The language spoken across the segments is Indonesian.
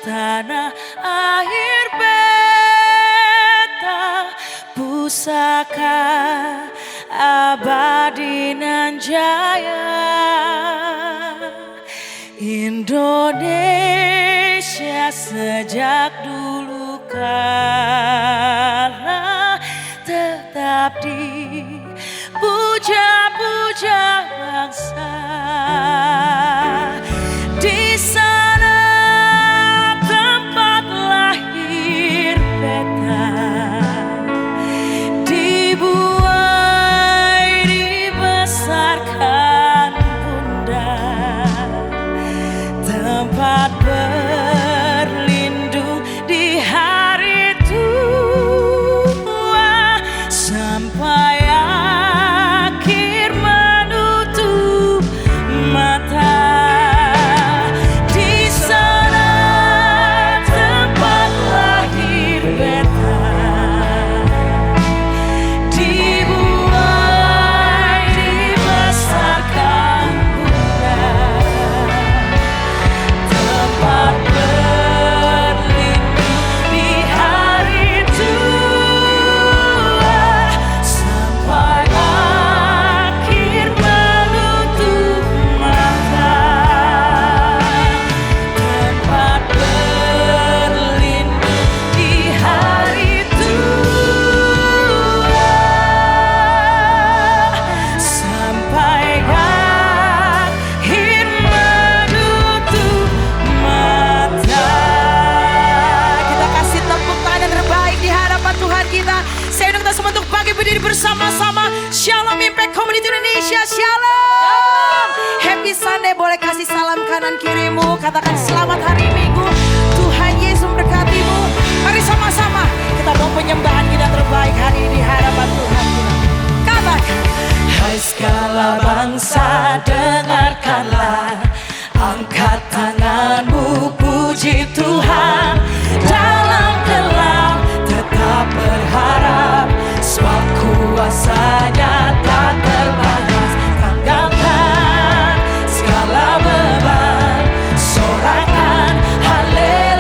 tanah air beta, pusaka abadi nan jaya. Indonesia sejak dulu kala tetap dipuja-puja bangsa. Di sana tempat lahir beta, dibuai dibesarkan bunda, tempat berlindung di hari tua sampai akhir menutup mata. Di sana tempat lahir beta, dibuai dibesarkan bunda, tempat berlindung di hari tua sampai akhir menutup mata. Tempat berlindung di hari tua sampai akhir menutup mata. Kita kasih tepuk tangan yang terbaik di hadapan Tuhan kita. Saya undang kita semua untuk bagi berdiri bersama-sama. Shalom Impact Community Indonesia. Shalom. Happy Sunday. Boleh kasih salam kanan kirimu. Katakan selamat hari Minggu. Tuhan Yesus memberkatimu. Mari sama-sama kita bawa penyembahan kita terbaik hari ini di hadapan Tuhan kita. Katakan, hai segala bangsa dengarkanlah, angkat tanganmu puji Tuhan. Dalam gelap tetap berharap, sebab kuasanya tak terbatas. Tanggalkan segala beban, sorakan haleluya.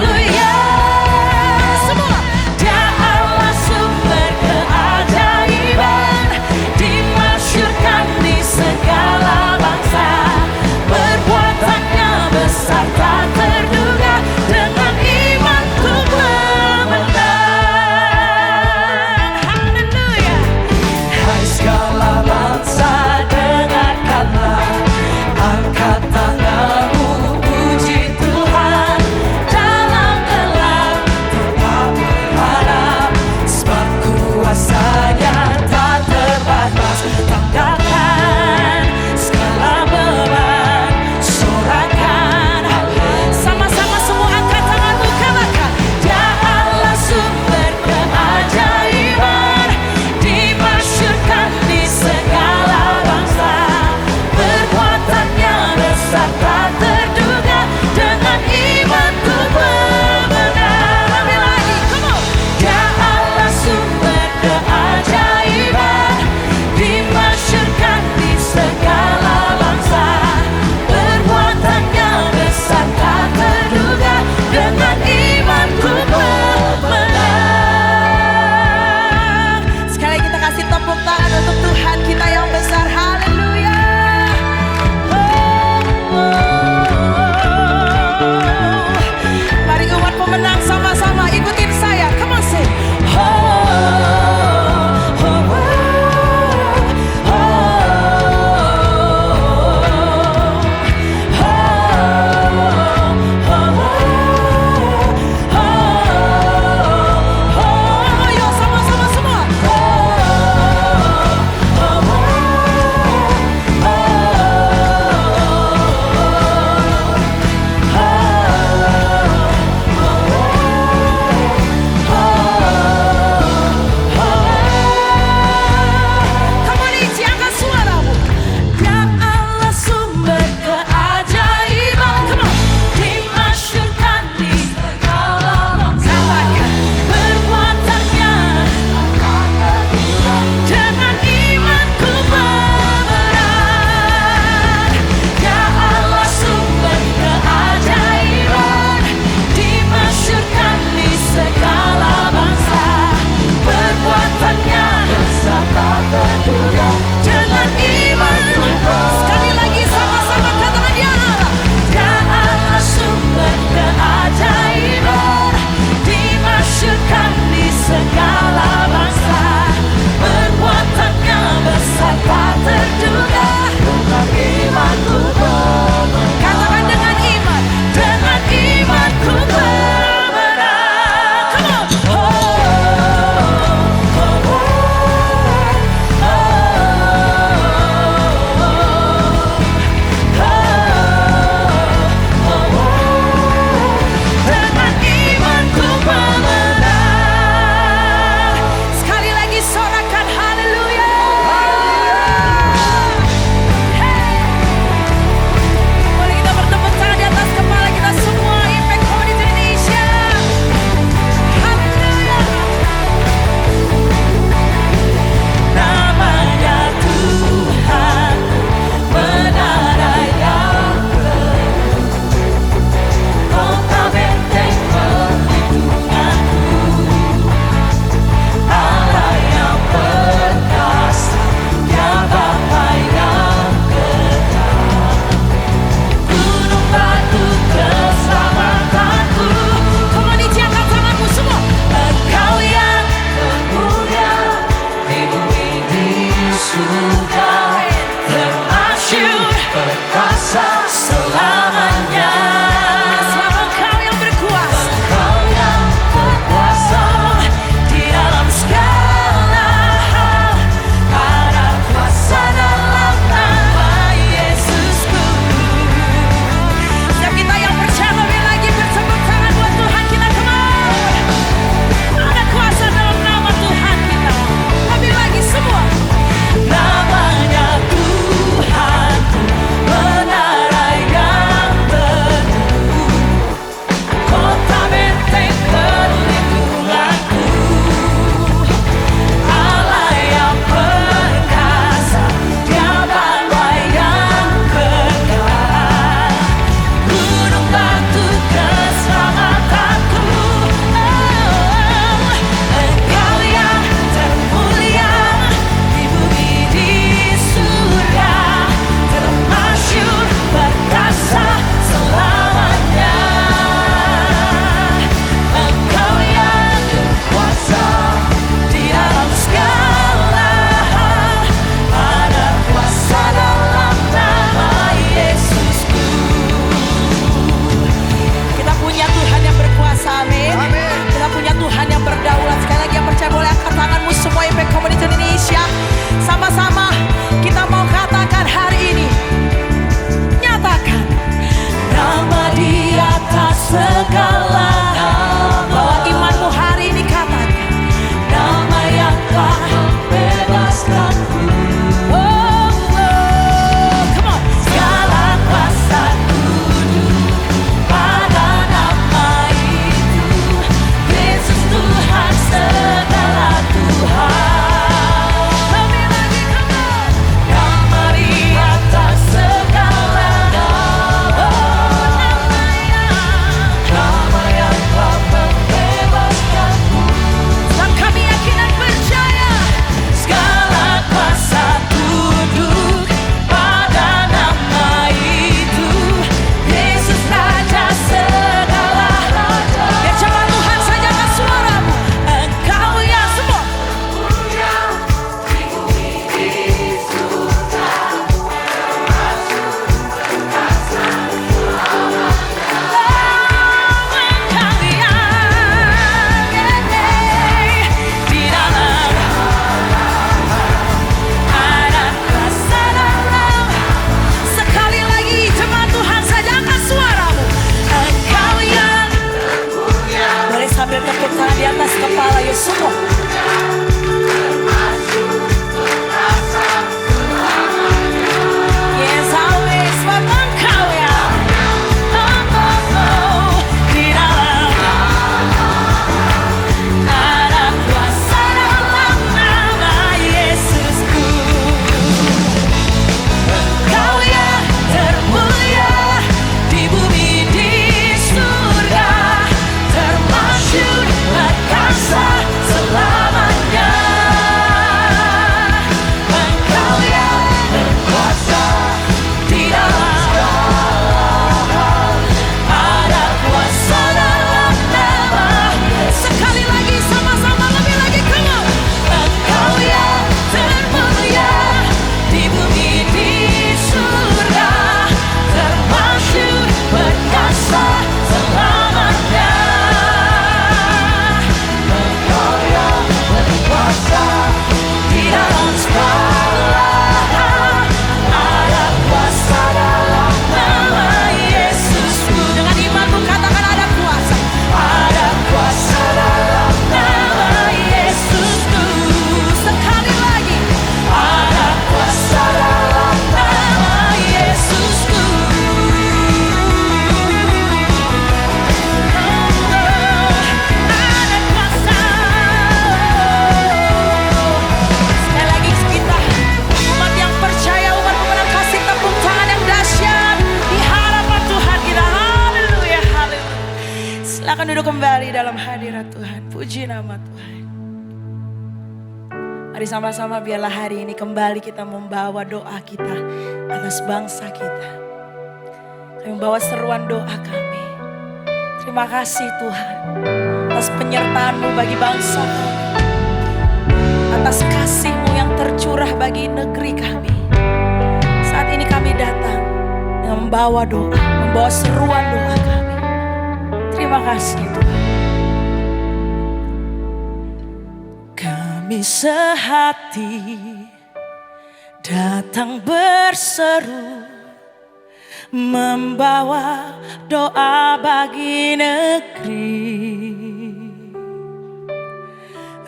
sambil tepuk tangan di atas kepala ya semua. Yes, always buat Engkau ya. Di dalam ada kuasa dalam nama Yesusku. Engkau yang termulia di bumi di surga, termasyhur perkasa selamanya. Engkau yang berkuasa di dalam ada kuasa dalam nama. Sekali lagi sama-sama lebih lagi, come on. Engkau yang termulia di bumi di surga, termasyhur perkasa selamanya. Engkau yang berkuasa di dalam segala, ada kuasa dalam nama Yesusku. Dengan imanmu katakan ada kuasa. Ada kuasa dalam nama Yesusku. Sekali lagi, ada kuasa dalam nama Yesusku. Ada kuasa. Sekali lagi kita, umat yang percaya, umat pemenang kasih, tepuk tangan yang dahsyat di hadapan Tuhan kita. Haleluya, haleluya. Silakan duduk kembali dalam hadirat Tuhan. Puji nama Tuhan. Mari sama-sama biarlah hari ini kembali kita membawa doa kita atas bangsa kita. Kami membawa seruan doa kami. Terima kasih Tuhan atas penyertaan-Mu bagi bangsa kami, atas kasih-Mu yang tercurah bagi negeri kami. Saat ini kami datang dengan membawa doa, membawa seruan doa kami. Terima kasih Tuhan. Kami sehati datang berseru, membawa doa bagi negeri.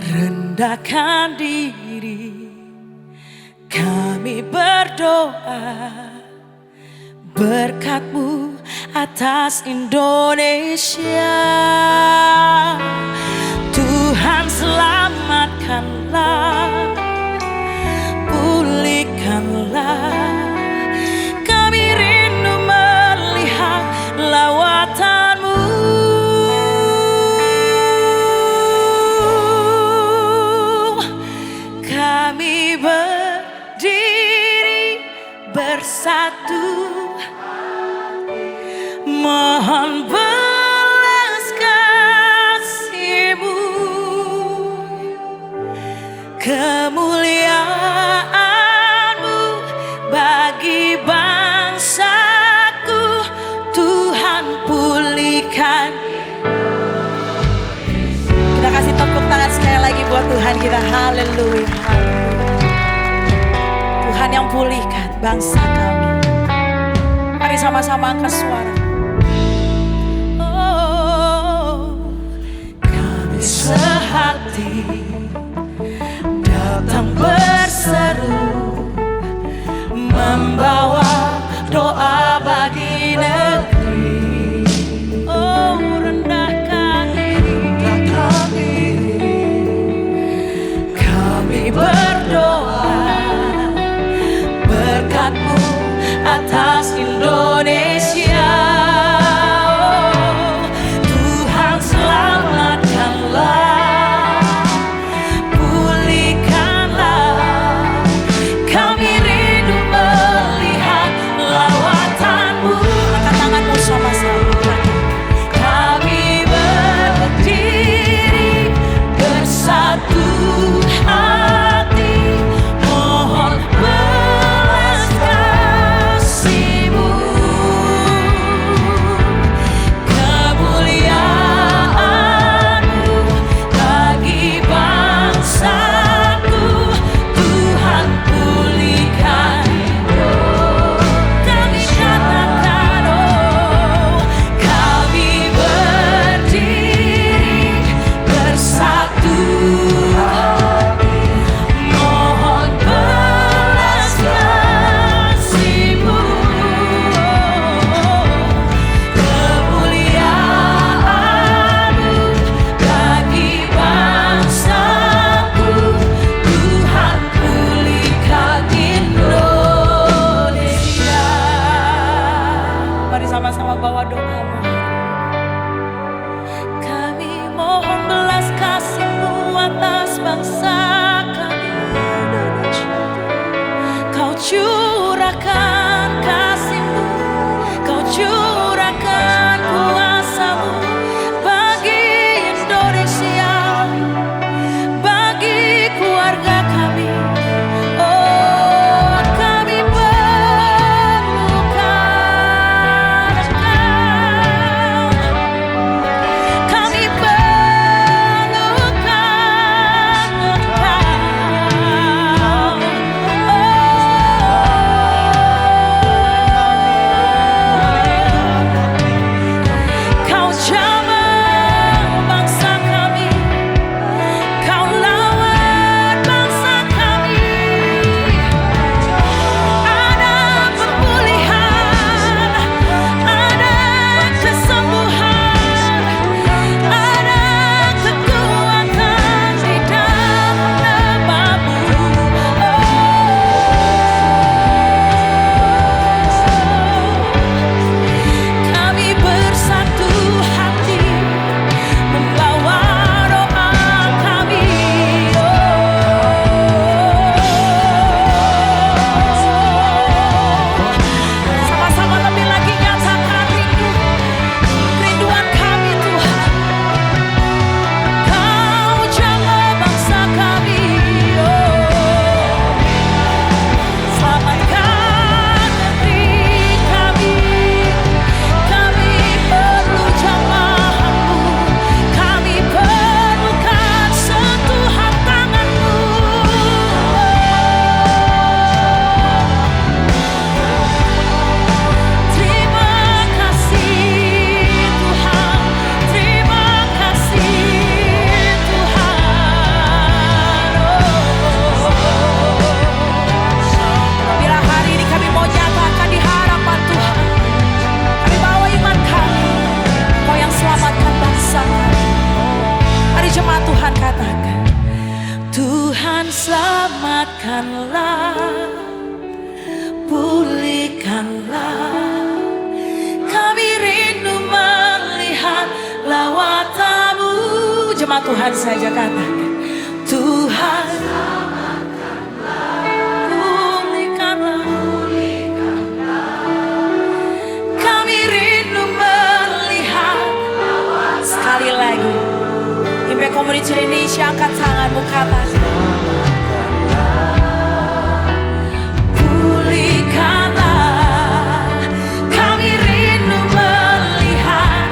Rendahkan diri, kami berdoa, berkat-Mu atas Indonesia. Tuhan selamatkanlah, pulihkanlah. Kami rindu melihat lawatan-Mu. Kami berdiri bersatu, mohon belas kasih-Mu, kemuliaan-Mu bagi bangsaku. Tuhan pulihkan. Kita kasih tepuk tangan sekali lagi buat Tuhan kita. Haleluya, haleluya. Tuhan yang pulihkan bangsa kami. Mari sama-sama angkat suara. Kami sehati datang berseru, membawa doa bagi negeri. Oh, rendahkan diri, kami berdoa, berkat-Mu atas Indonesia. Oh, Tuhan selamatkanlah, pulihkanlah. bangsa kami Indonesia. Kau curahkan kasih-Mu, Kau curahkan kuasa-Mu bagi Indonesia, bagi keluarga kami. Oh, kami perlukan Engkau. Kami perlukan Engkau. Kau jamah bangsa kami, Kau lawat bangsa kami. Ada pemulihan, ada kesembuhan, ada kekuatan di dalam nama-Mu. Kami bersatu hati membawa doa kami. Sama-sama lebih lagi nyatakan rinduan kami Tuhan. Kau jamah bangsa kami. Selamatkan negeri kami. Kami perlu jamah-Mu, kami perlukan sentuhan tangan-Mu. Terima kasih Tuhan, terima kasih Tuhan. Bila hari ini kami mau nyatakan di hadapan Tuhan, kami bawa iman kami, Kau yang selamatkan bangsa kami. Mari jemaat Tuhan katakan, Tuhan selamatkanlah, pulihkanlah. Kami rindu melihat lawatan-Mu. Jemaat Tuhan saja katakan, Tuhan pulihkanlah. Kami rindu melihat. Sekali lagi, Impact Community Indonesia, angkat tanganmu katakan, pulihkanlah. Kami rindu melihat.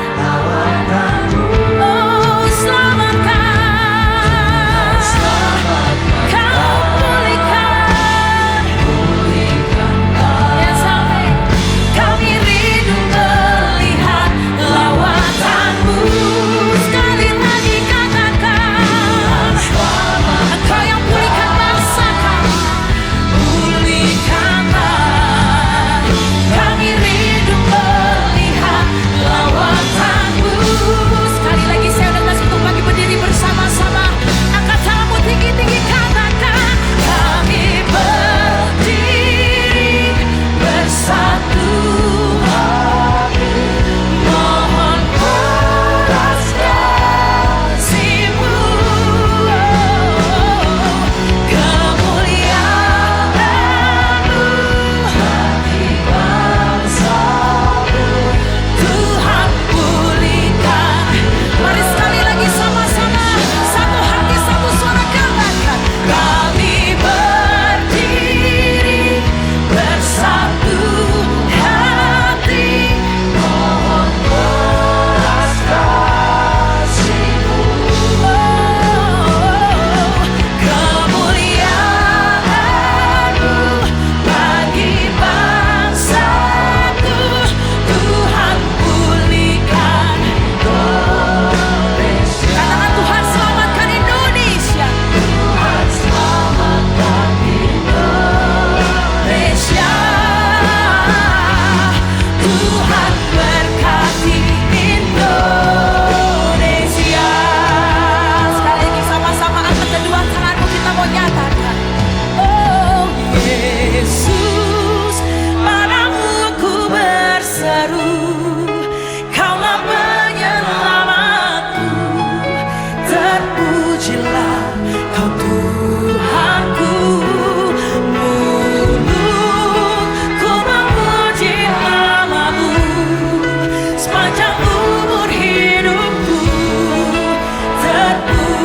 Oh, selamatkan. Kau pulihkan. Yes, amin. Kami rindu melihat lawatan-Mu. Sekali lagi katakan, Engkau yang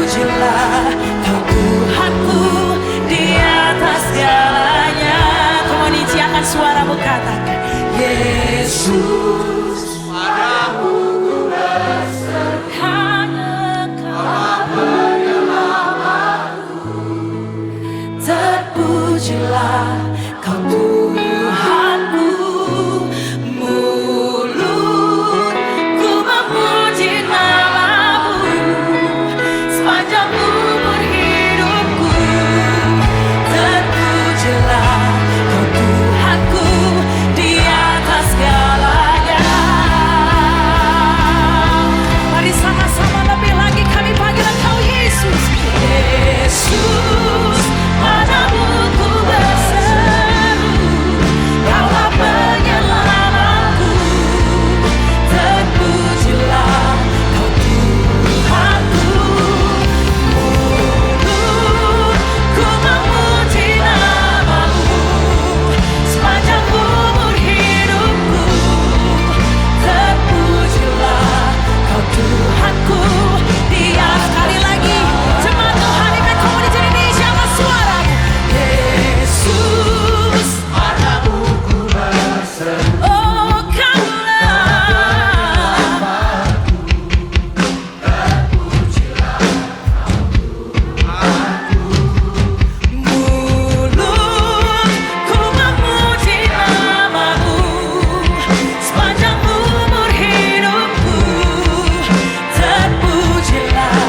Terpujilah Kau Tuhanku di atas segalanya. Akan suaramu katakan, Yesus, padamu ku berseru, hanya Kau penyelamatku. Terpujilah Kau Tuhanku, mulutku memuji nama-Mu sepanjang umur hidupku. Terpujilah Kau Tuhanku di atas segalanya. Mari sama-sama lebih lagi kami panggil Engkau Yesus. Yesus, padamu ku berseru, Kaulah penyelamatku. Terpujilah Kau Tuhanku, mulutku memuji nama-Mu sepanjang umur hidupku. Terpujilah Kau Tuhanku. Dia sekali lagi, jemaat Tuhan di Community Indonesia, angkat suaramu. Yesus, padamu ku berseru, oh Kaulah. Mulutku memuji nama-Mu sepanjang umur hidupku. Terpujilah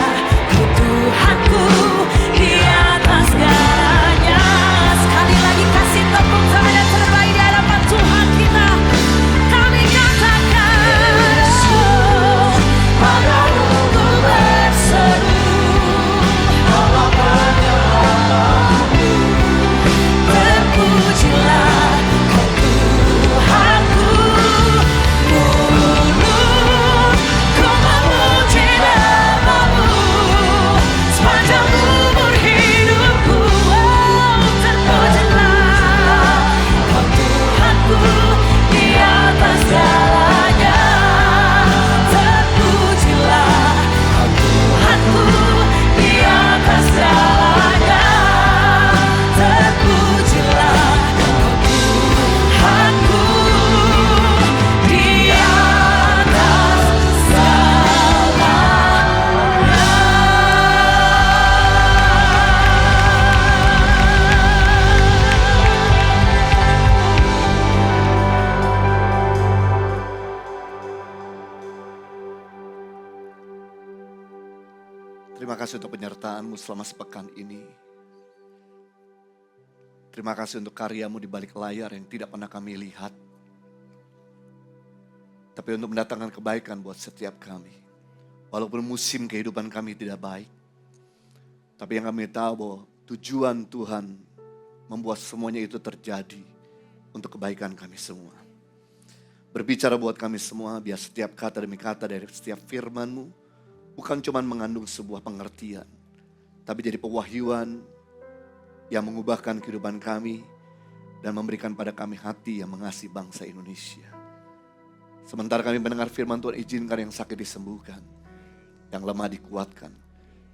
Kau Tuhanku di atas segalanya. Sekali lagi kasih tepuk tangan yang terbaik di hadapan Tuhan kita. Kami katakan, oh, padamu ku berseru, Kaulah penyelamatku. Terpujilah Kau Tuhanku, mulutku memuji nama-Mu sepanjang umur hidupku. Oh, terpujilah Kau Tuhanku di atas segalanya. Terpujilah Kau Tuhanku di atas segalanya. Terpujilah Kau Tuhanku di atas Terima kasih untuk penyertaan-Mu selama sepekan ini. Terima kasih untuk karya-Mu di balik layar yang tidak pernah kami lihat. Tapi untuk mendatangkan kebaikan buat setiap kami. Walaupun musim kehidupan kami tidak baik. Tapi yang kami tahu bahwa tujuan Tuhan membuat semuanya itu terjadi untuk kebaikan kami semua. Berbicara buat kami semua, biar setiap kata demi kata dari setiap firman-Mu bukan cuma mengandung sebuah pengertian, tapi jadi pewahyuan yang mengubahkan kehidupan kami dan memberikan pada kami hati yang mengasihi bangsa Indonesia. Sementara kami mendengar firman Tuhan, izinkan yang sakit disembuhkan, yang lemah dikuatkan,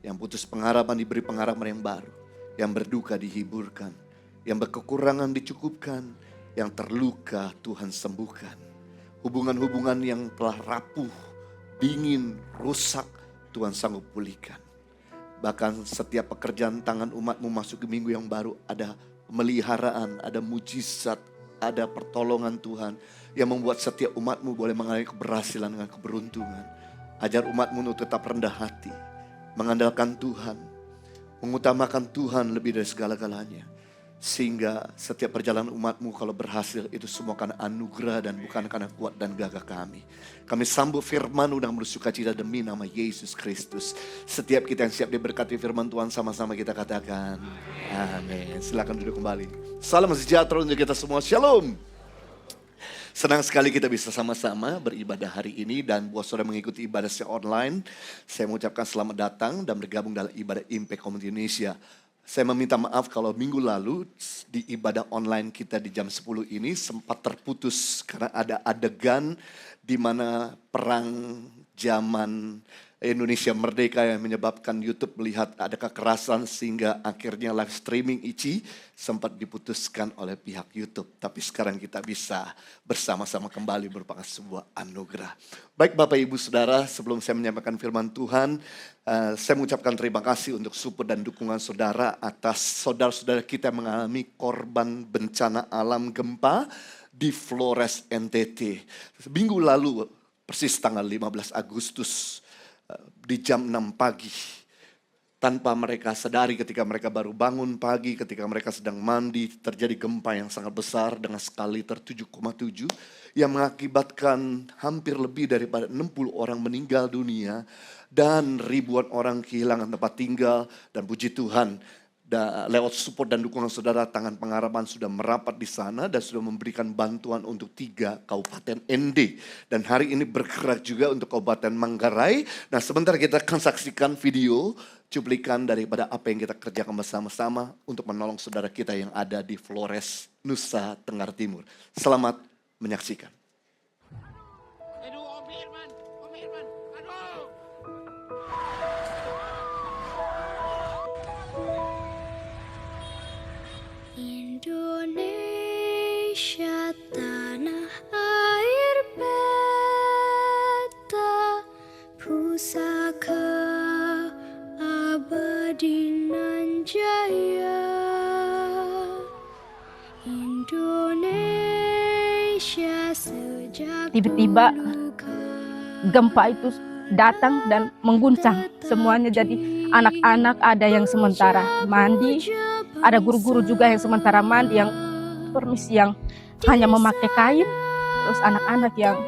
yang putus pengharapan diberi pengharapan yang baru, yang berduka dihiburkan, yang berkekurangan dicukupkan, yang terluka Tuhan sembuhkan. Hubungan-hubungan yang telah rapuh, dingin, rusak, Tuhan sanggup pulihkan. Bahkan setiap pekerjaan tangan umat-Mu masuk ke minggu yang baru, ada pemeliharaan, ada mujizat, ada pertolongan Tuhan yang membuat setiap umat-Mu boleh mengalami keberhasilan dengan keberuntungan. Ajar umat-Mu untuk tetap rendah hati, mengandalkan Tuhan, mengutamakan Tuhan lebih dari segala-galanya. Sehingga setiap perjalanan umat-Mu kalau berhasil itu semua karena anugerah dan bukan karena kuat dan gagah kami. Kami sambut firman-Mu dengan bersuka cita demi nama Yesus Kristus. Setiap kita yang siap diberkati firman Tuhan, sama-sama kita katakan amin. Silakan duduk kembali. Salam sejahtera untuk kita semua. Shalom. Senang sekali kita bisa sama-sama beribadah hari ini. Dan buat saudara mengikuti ibadah secara online, saya mengucapkan selamat datang dan bergabung dalam ibadah Impact Community Indonesia. Saya meminta maaf kalau minggu lalu di ibadah online kita di jam 10 ini sempat terputus karena ada adegan di mana perang zaman Indonesia Merdeka yang menyebabkan YouTube melihat ada kekerasan sehingga akhirnya live streaming ICI sempat diputuskan oleh pihak YouTube. Tapi sekarang kita bisa bersama-sama kembali merupakan sebuah anugerah. Baik Bapak Ibu Saudara, sebelum saya menyampaikan firman Tuhan, saya mengucapkan terima kasih untuk support dan dukungan saudara atas saudara-saudara kita yang mengalami korban bencana alam gempa di Flores NTT. Minggu lalu, persis tanggal 15 Agustus, di jam 6 pagi, tanpa mereka sadari ketika mereka baru bangun pagi, ketika mereka sedang mandi, terjadi gempa yang sangat besar dengan skala 7,7 yang mengakibatkan hampir lebih daripada 60 orang meninggal dunia dan ribuan orang kehilangan tempat tinggal. Dan puji Tuhan, lewat support dan dukungan saudara, Tangan Pengharapan sudah merapat di sana dan sudah memberikan bantuan untuk 3 kabupaten ND. Dan hari ini bergerak juga untuk Kabupaten Manggarai. Nah, sebentar kita akan saksikan video cuplikan daripada apa yang kita kerjakan bersama-sama untuk menolong saudara kita yang ada di Flores, Nusa Tenggara Timur. Selamat menyaksikan. Aduh, Om Irman, aduh. Indonesia tanah air beta, pusaka abadi nan jaya. Indonesia sejak Tiba-tiba dulu gempa itu datang dan mengguncang semuanya. Jadi anak-anak ada yang sementara mandi, ada guru-guru juga yang sementara mandi, yang permisi yang hanya memakai kain, terus anak-anak yang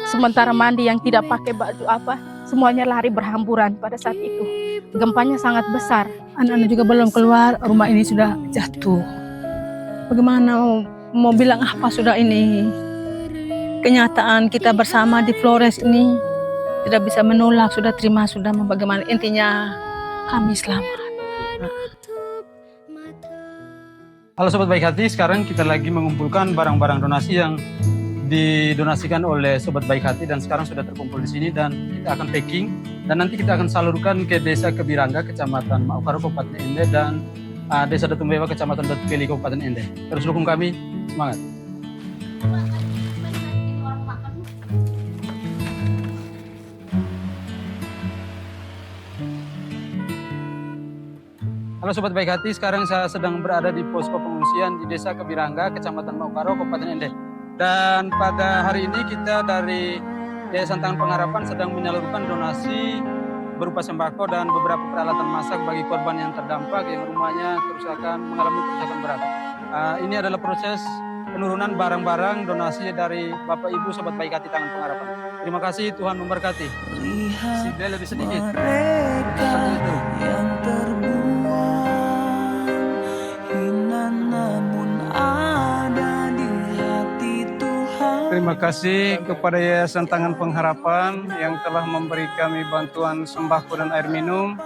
sementara mandi yang tidak pakai baju apa, semuanya lari berhamburan pada saat itu. Gempanya sangat besar. Anak-anak juga belum keluar, rumah ini sudah jatuh. Bagaimana mau bilang apa, sudah ini kenyataan kita bersama di Flores ini tidak bisa menolak, sudah terima, sudah bagaimana, intinya kami selamat. Halo Sobat Baik Hati, sekarang kita lagi mengumpulkan barang-barang donasi yang didonasikan oleh Sobat Baik Hati dan sekarang sudah terkumpul di sini dan kita akan packing dan nanti kita akan salurkan ke Desa Kebirangga, Kecamatan Maukaro, Kabupaten Ende dan Desa Datumbewa, Kecamatan Datukeli, Kabupaten Ende. Terus dukung kami, semangat. Halo Sobat Baik Hati, sekarang saya sedang berada di posko pengungsian di Desa Kebirangga, Kecamatan Maukaro, Kabupaten Ende. Dan pada hari ini kita dari Yayasan Tangan Pengharapan sedang menyalurkan donasi berupa sembako dan beberapa peralatan masak bagi korban yang terdampak yang rumahnya mengalami kerusakan berat. Ini adalah proses penurunan barang-barang donasi dari Bapak Ibu Sobat Baik Hati Tangan Pengharapan. Terima kasih, Tuhan memberkati. Lihat lebih sedikit. Seperti itu. Yang terbuang hina namun ada di hati Tuhan. Terima kasih kepada Yayasan Tangan Pengharapan yang telah memberi kami bantuan sembako dan air minum,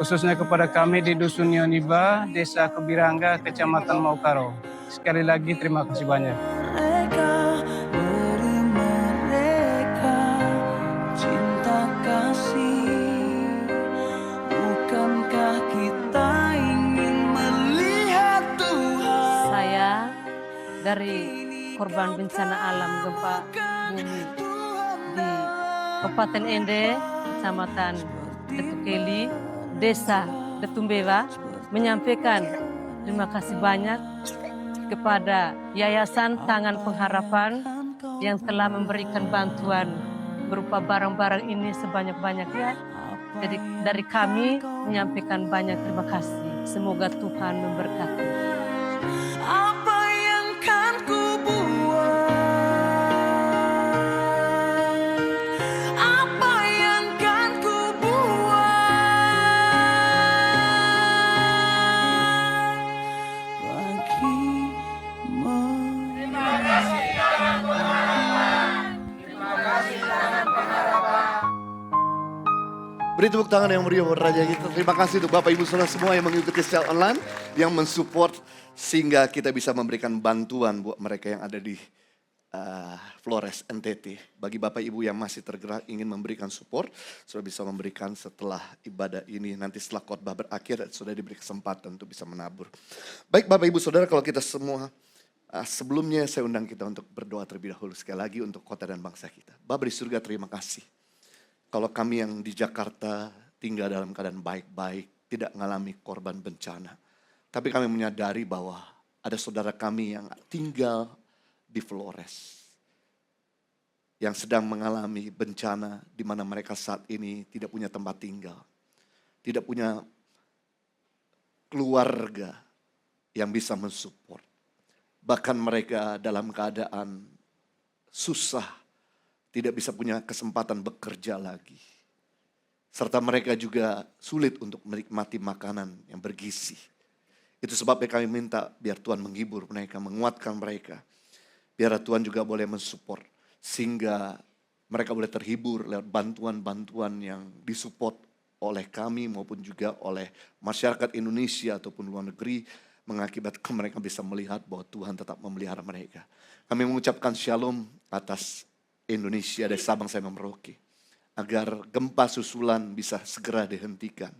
khususnya kepada kami di Dusun Yoniba, Desa Kebirangga, Kecamatan Maukaro. Sekali lagi terima kasih banyak. Mereka beri mereka cinta kasih. Bukankah kita ingin melihat Tuhan? Saya dari korban bencana alam gempa bumi di Kabupaten Ende, Kecamatan Datukeli, Desa Datumbewa, menyampaikan terima kasih banyak kepada Yayasan Tangan Pengharapan yang telah memberikan bantuan berupa barang-barang ini sebanyak-banyaknya. Jadi dari kami menyampaikan banyak terima kasih. Semoga Tuhan memberkati. Apa yang kan ku buat? Apa yang kan ku buat bagimu? Beri tepuk tangan yang meriah buat Raja kita. Terima kasih untuk Bapak Ibu Saudara semua yang mengikuti secara online, yang mensupport sehingga kita bisa memberikan bantuan buat mereka yang ada di Flores NTT. Bagi Bapak Ibu yang masih tergerak ingin memberikan support, sudah bisa memberikan setelah ibadah ini. Nanti setelah khotbah berakhir, sudah diberi kesempatan untuk bisa menabur. Baik Bapak Ibu Saudara, kalau kita semua, sebelumnya saya undang kita untuk berdoa terlebih dahulu sekali lagi untuk kota dan bangsa kita. Bapa di surga, terima kasih. Kalau kami yang di Jakarta tinggal dalam keadaan baik-baik, tidak mengalami korban bencana. Tapi kami menyadari bahwa ada saudara kami yang tinggal di Flores, yang sedang mengalami bencana di mana mereka saat ini tidak punya tempat tinggal, tidak punya keluarga yang bisa mensupport. Bahkan mereka dalam keadaan susah, tidak bisa punya kesempatan bekerja lagi. Serta mereka juga sulit untuk menikmati makanan yang bergizi. Itu sebabnya kami minta biar Tuhan menghibur mereka, menguatkan mereka. Biar Tuhan juga boleh mensupport. Sehingga mereka boleh terhibur lewat bantuan-bantuan yang disupport oleh kami maupun juga oleh masyarakat Indonesia ataupun luar negeri. Mengakibatkan mereka bisa melihat bahwa Tuhan tetap memelihara mereka. Kami mengucapkan shalom atas Indonesia dari Sabang sampai Merauke. Agar gempa susulan bisa segera dihentikan.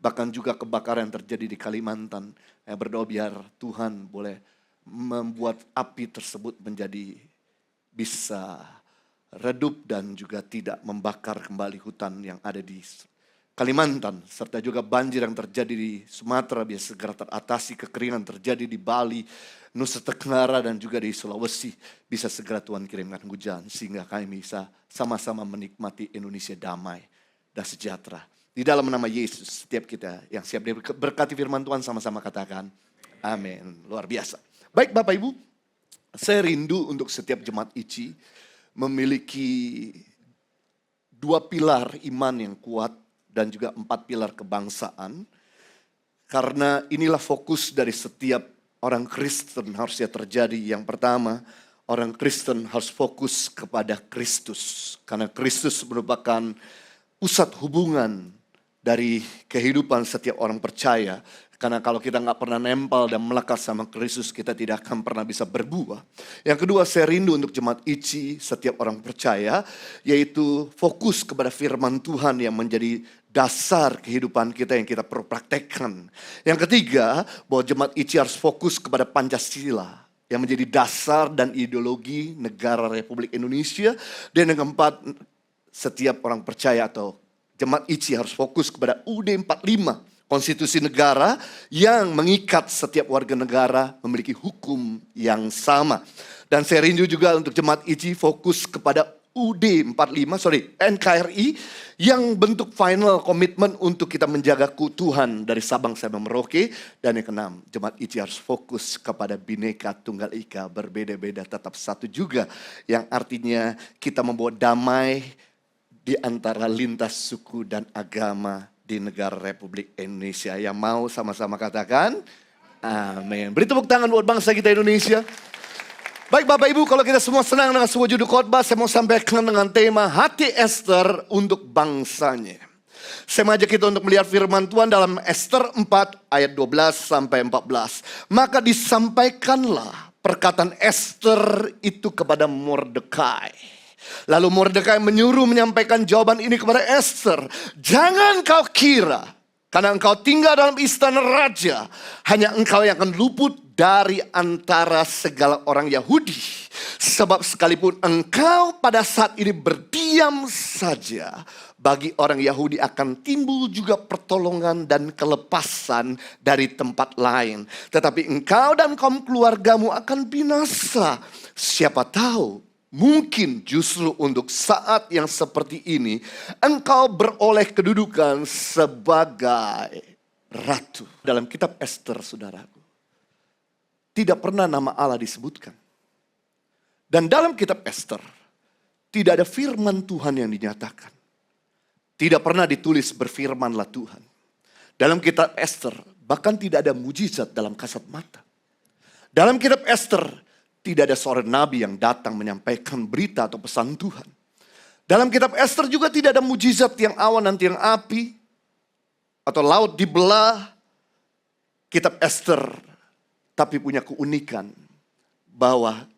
Bahkan juga kebakaran yang terjadi di Kalimantan. Saya berdoa biar Tuhan boleh membuat api tersebut menjadi bisa redup dan juga tidak membakar kembali hutan yang ada di Kalimantan. Serta juga banjir yang terjadi di Sumatera biar segera teratasi, kekeringan terjadi di Bali, Nusa Tenggara dan juga di Sulawesi. Bisa segera Tuhan kirimkan hujan sehingga kami bisa sama-sama menikmati Indonesia damai dan sejahtera. Di dalam nama Yesus, setiap kita yang siap berkati firman Tuhan sama-sama katakan, amin. Luar biasa. Baik Bapak Ibu, saya rindu untuk setiap jemaat ICI memiliki 2 pilar iman yang kuat dan juga 4 pilar kebangsaan. Karena inilah fokus dari setiap orang Kristen harusnya terjadi. Yang pertama, orang Kristen harus fokus kepada Kristus. Karena Kristus merupakan pusat hubungan dari kehidupan setiap orang percaya. Karena kalau kita nggak pernah nempel dan melekat sama Kristus, kita tidak akan pernah bisa berbuah. Yang kedua, saya rindu untuk jemaat ICI, setiap orang percaya, yaitu fokus kepada firman Tuhan yang menjadi dasar kehidupan kita yang kita perlu praktekkan. Yang ketiga, bahwa jemaat ICI harus fokus kepada Pancasila yang menjadi dasar dan ideologi negara Republik Indonesia. Dan yang keempat, setiap orang percaya atau jemaat ICI harus fokus kepada UUD 45, konstitusi negara yang mengikat setiap warga negara memiliki hukum yang sama. Dan saya rindu juga untuk jemaat ICI fokus kepada NKRI yang bentuk final komitmen untuk kita menjaga keutuhan dari Sabang sampai Merauke. Dan yang keenam, jemaat ICI harus fokus kepada Bhinneka Tunggal Ika, berbeda-beda tetap satu juga, yang artinya kita membawa damai di antara lintas suku dan agama di negara Republik Indonesia. Yang mau sama-sama katakan amin. Beri tepuk tangan buat bangsa kita Indonesia. Baik Bapak Ibu, kalau kita semua senang dengan sebuah judul khotbah, saya mau sampaikan dengan tema hati Esther untuk bangsanya. Saya mengajak kita untuk melihat firman Tuhan dalam Esther 4 ayat 12 sampai 14. Maka disampaikanlah perkataan Esther itu kepada Mordekai. Lalu Mordekai menyuruh menyampaikan jawaban ini kepada Esther. Jangan kau kira, karena engkau tinggal dalam istana raja, hanya engkau yang akan luput dari antara segala orang Yahudi. Sebab sekalipun engkau pada saat ini berdiam saja, bagi orang Yahudi akan timbul juga pertolongan dan kelepasan dari tempat lain. Tetapi engkau dan kaum keluargamu akan binasa. Siapa tahu, mungkin justru untuk saat yang seperti ini, engkau beroleh kedudukan sebagai ratu. Dalam kitab Esther, saudaraku, tidak pernah nama Allah disebutkan. Dan dalam kitab Esther, tidak ada firman Tuhan yang dinyatakan. Tidak pernah ditulis berfirmanlah Tuhan. Dalam kitab Esther, bahkan tidak ada mujizat dalam kasat mata. Dalam kitab Esther, tidak ada seorang nabi yang datang menyampaikan berita atau pesan Tuhan. Dalam kitab Esther juga tidak ada mujizat yang awan dan tiang api, atau laut dibelah. Kitab Esther tapi punya keunikan bahwa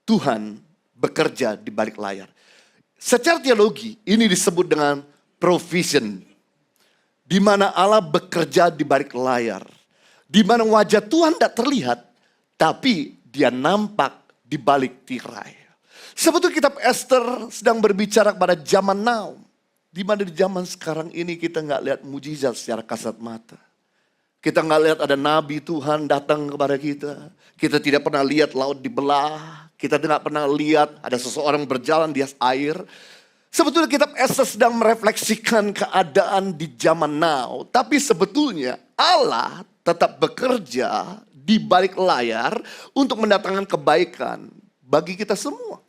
Tuhan bekerja di balik layar. Secara teologi ini disebut dengan provision. Di mana Allah bekerja di balik layar. Di mana wajah Tuhan tidak terlihat, tapi dia nampak di balik tirai. Sebetulnya kitab Esther sedang berbicara pada zaman now. Di mana di zaman sekarang ini kita nggak lihat mujizat secara kasat mata. Kita nggak lihat ada nabi Tuhan datang kepada kita. Kita tidak pernah lihat laut dibelah. Kita tidak pernah lihat ada seseorang berjalan di atas air. Sebetulnya kitab Esther sedang merefleksikan keadaan di zaman now. Tapi sebetulnya Allah tetap bekerja di balik layar untuk mendatangkan kebaikan bagi kita semua.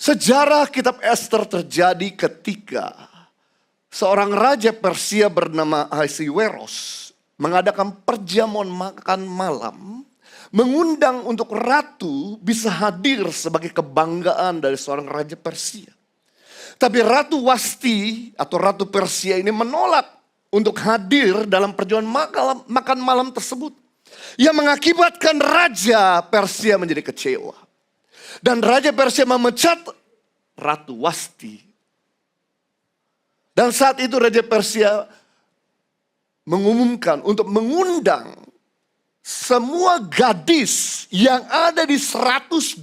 Sejarah kitab Esther terjadi ketika seorang raja Persia bernama Ahasiweros mengadakan perjamuan makan malam, mengundang untuk ratu bisa hadir sebagai kebanggaan dari seorang raja Persia. Tapi Ratu Wasti atau Ratu Persia ini menolak untuk hadir dalam perjamuan makan malam tersebut. Yang mengakibatkan Raja Persia menjadi kecewa. Dan Raja Persia memecat Ratu Wasti. Dan saat itu Raja Persia mengumumkan untuk mengundang semua gadis yang ada di 127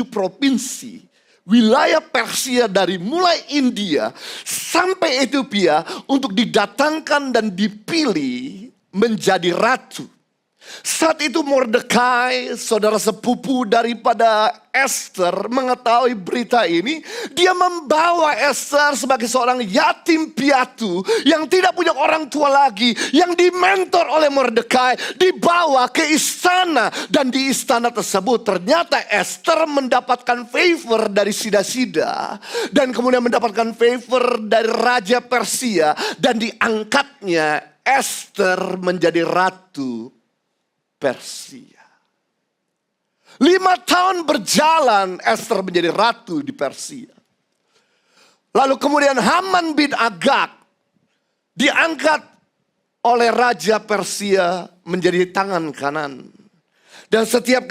provinsi wilayah Persia dari mulai India sampai Ethiopia untuk didatangkan dan dipilih menjadi ratu. Saat itu Mordekai, saudara sepupu daripada Esther, mengetahui berita ini. Dia membawa Esther sebagai seorang yatim piatu yang tidak punya orang tua lagi, yang dimentor oleh Mordekai, dibawa ke istana. Dan di istana tersebut ternyata Esther mendapatkan favor dari sida-sida, dan kemudian mendapatkan favor dari Raja Persia, dan diangkatnya Esther menjadi ratu Persia. 5 tahun berjalan Esther menjadi ratu di Persia. Lalu kemudian Haman bin Agag diangkat oleh Raja Persia menjadi tangan kanan. Dan setiap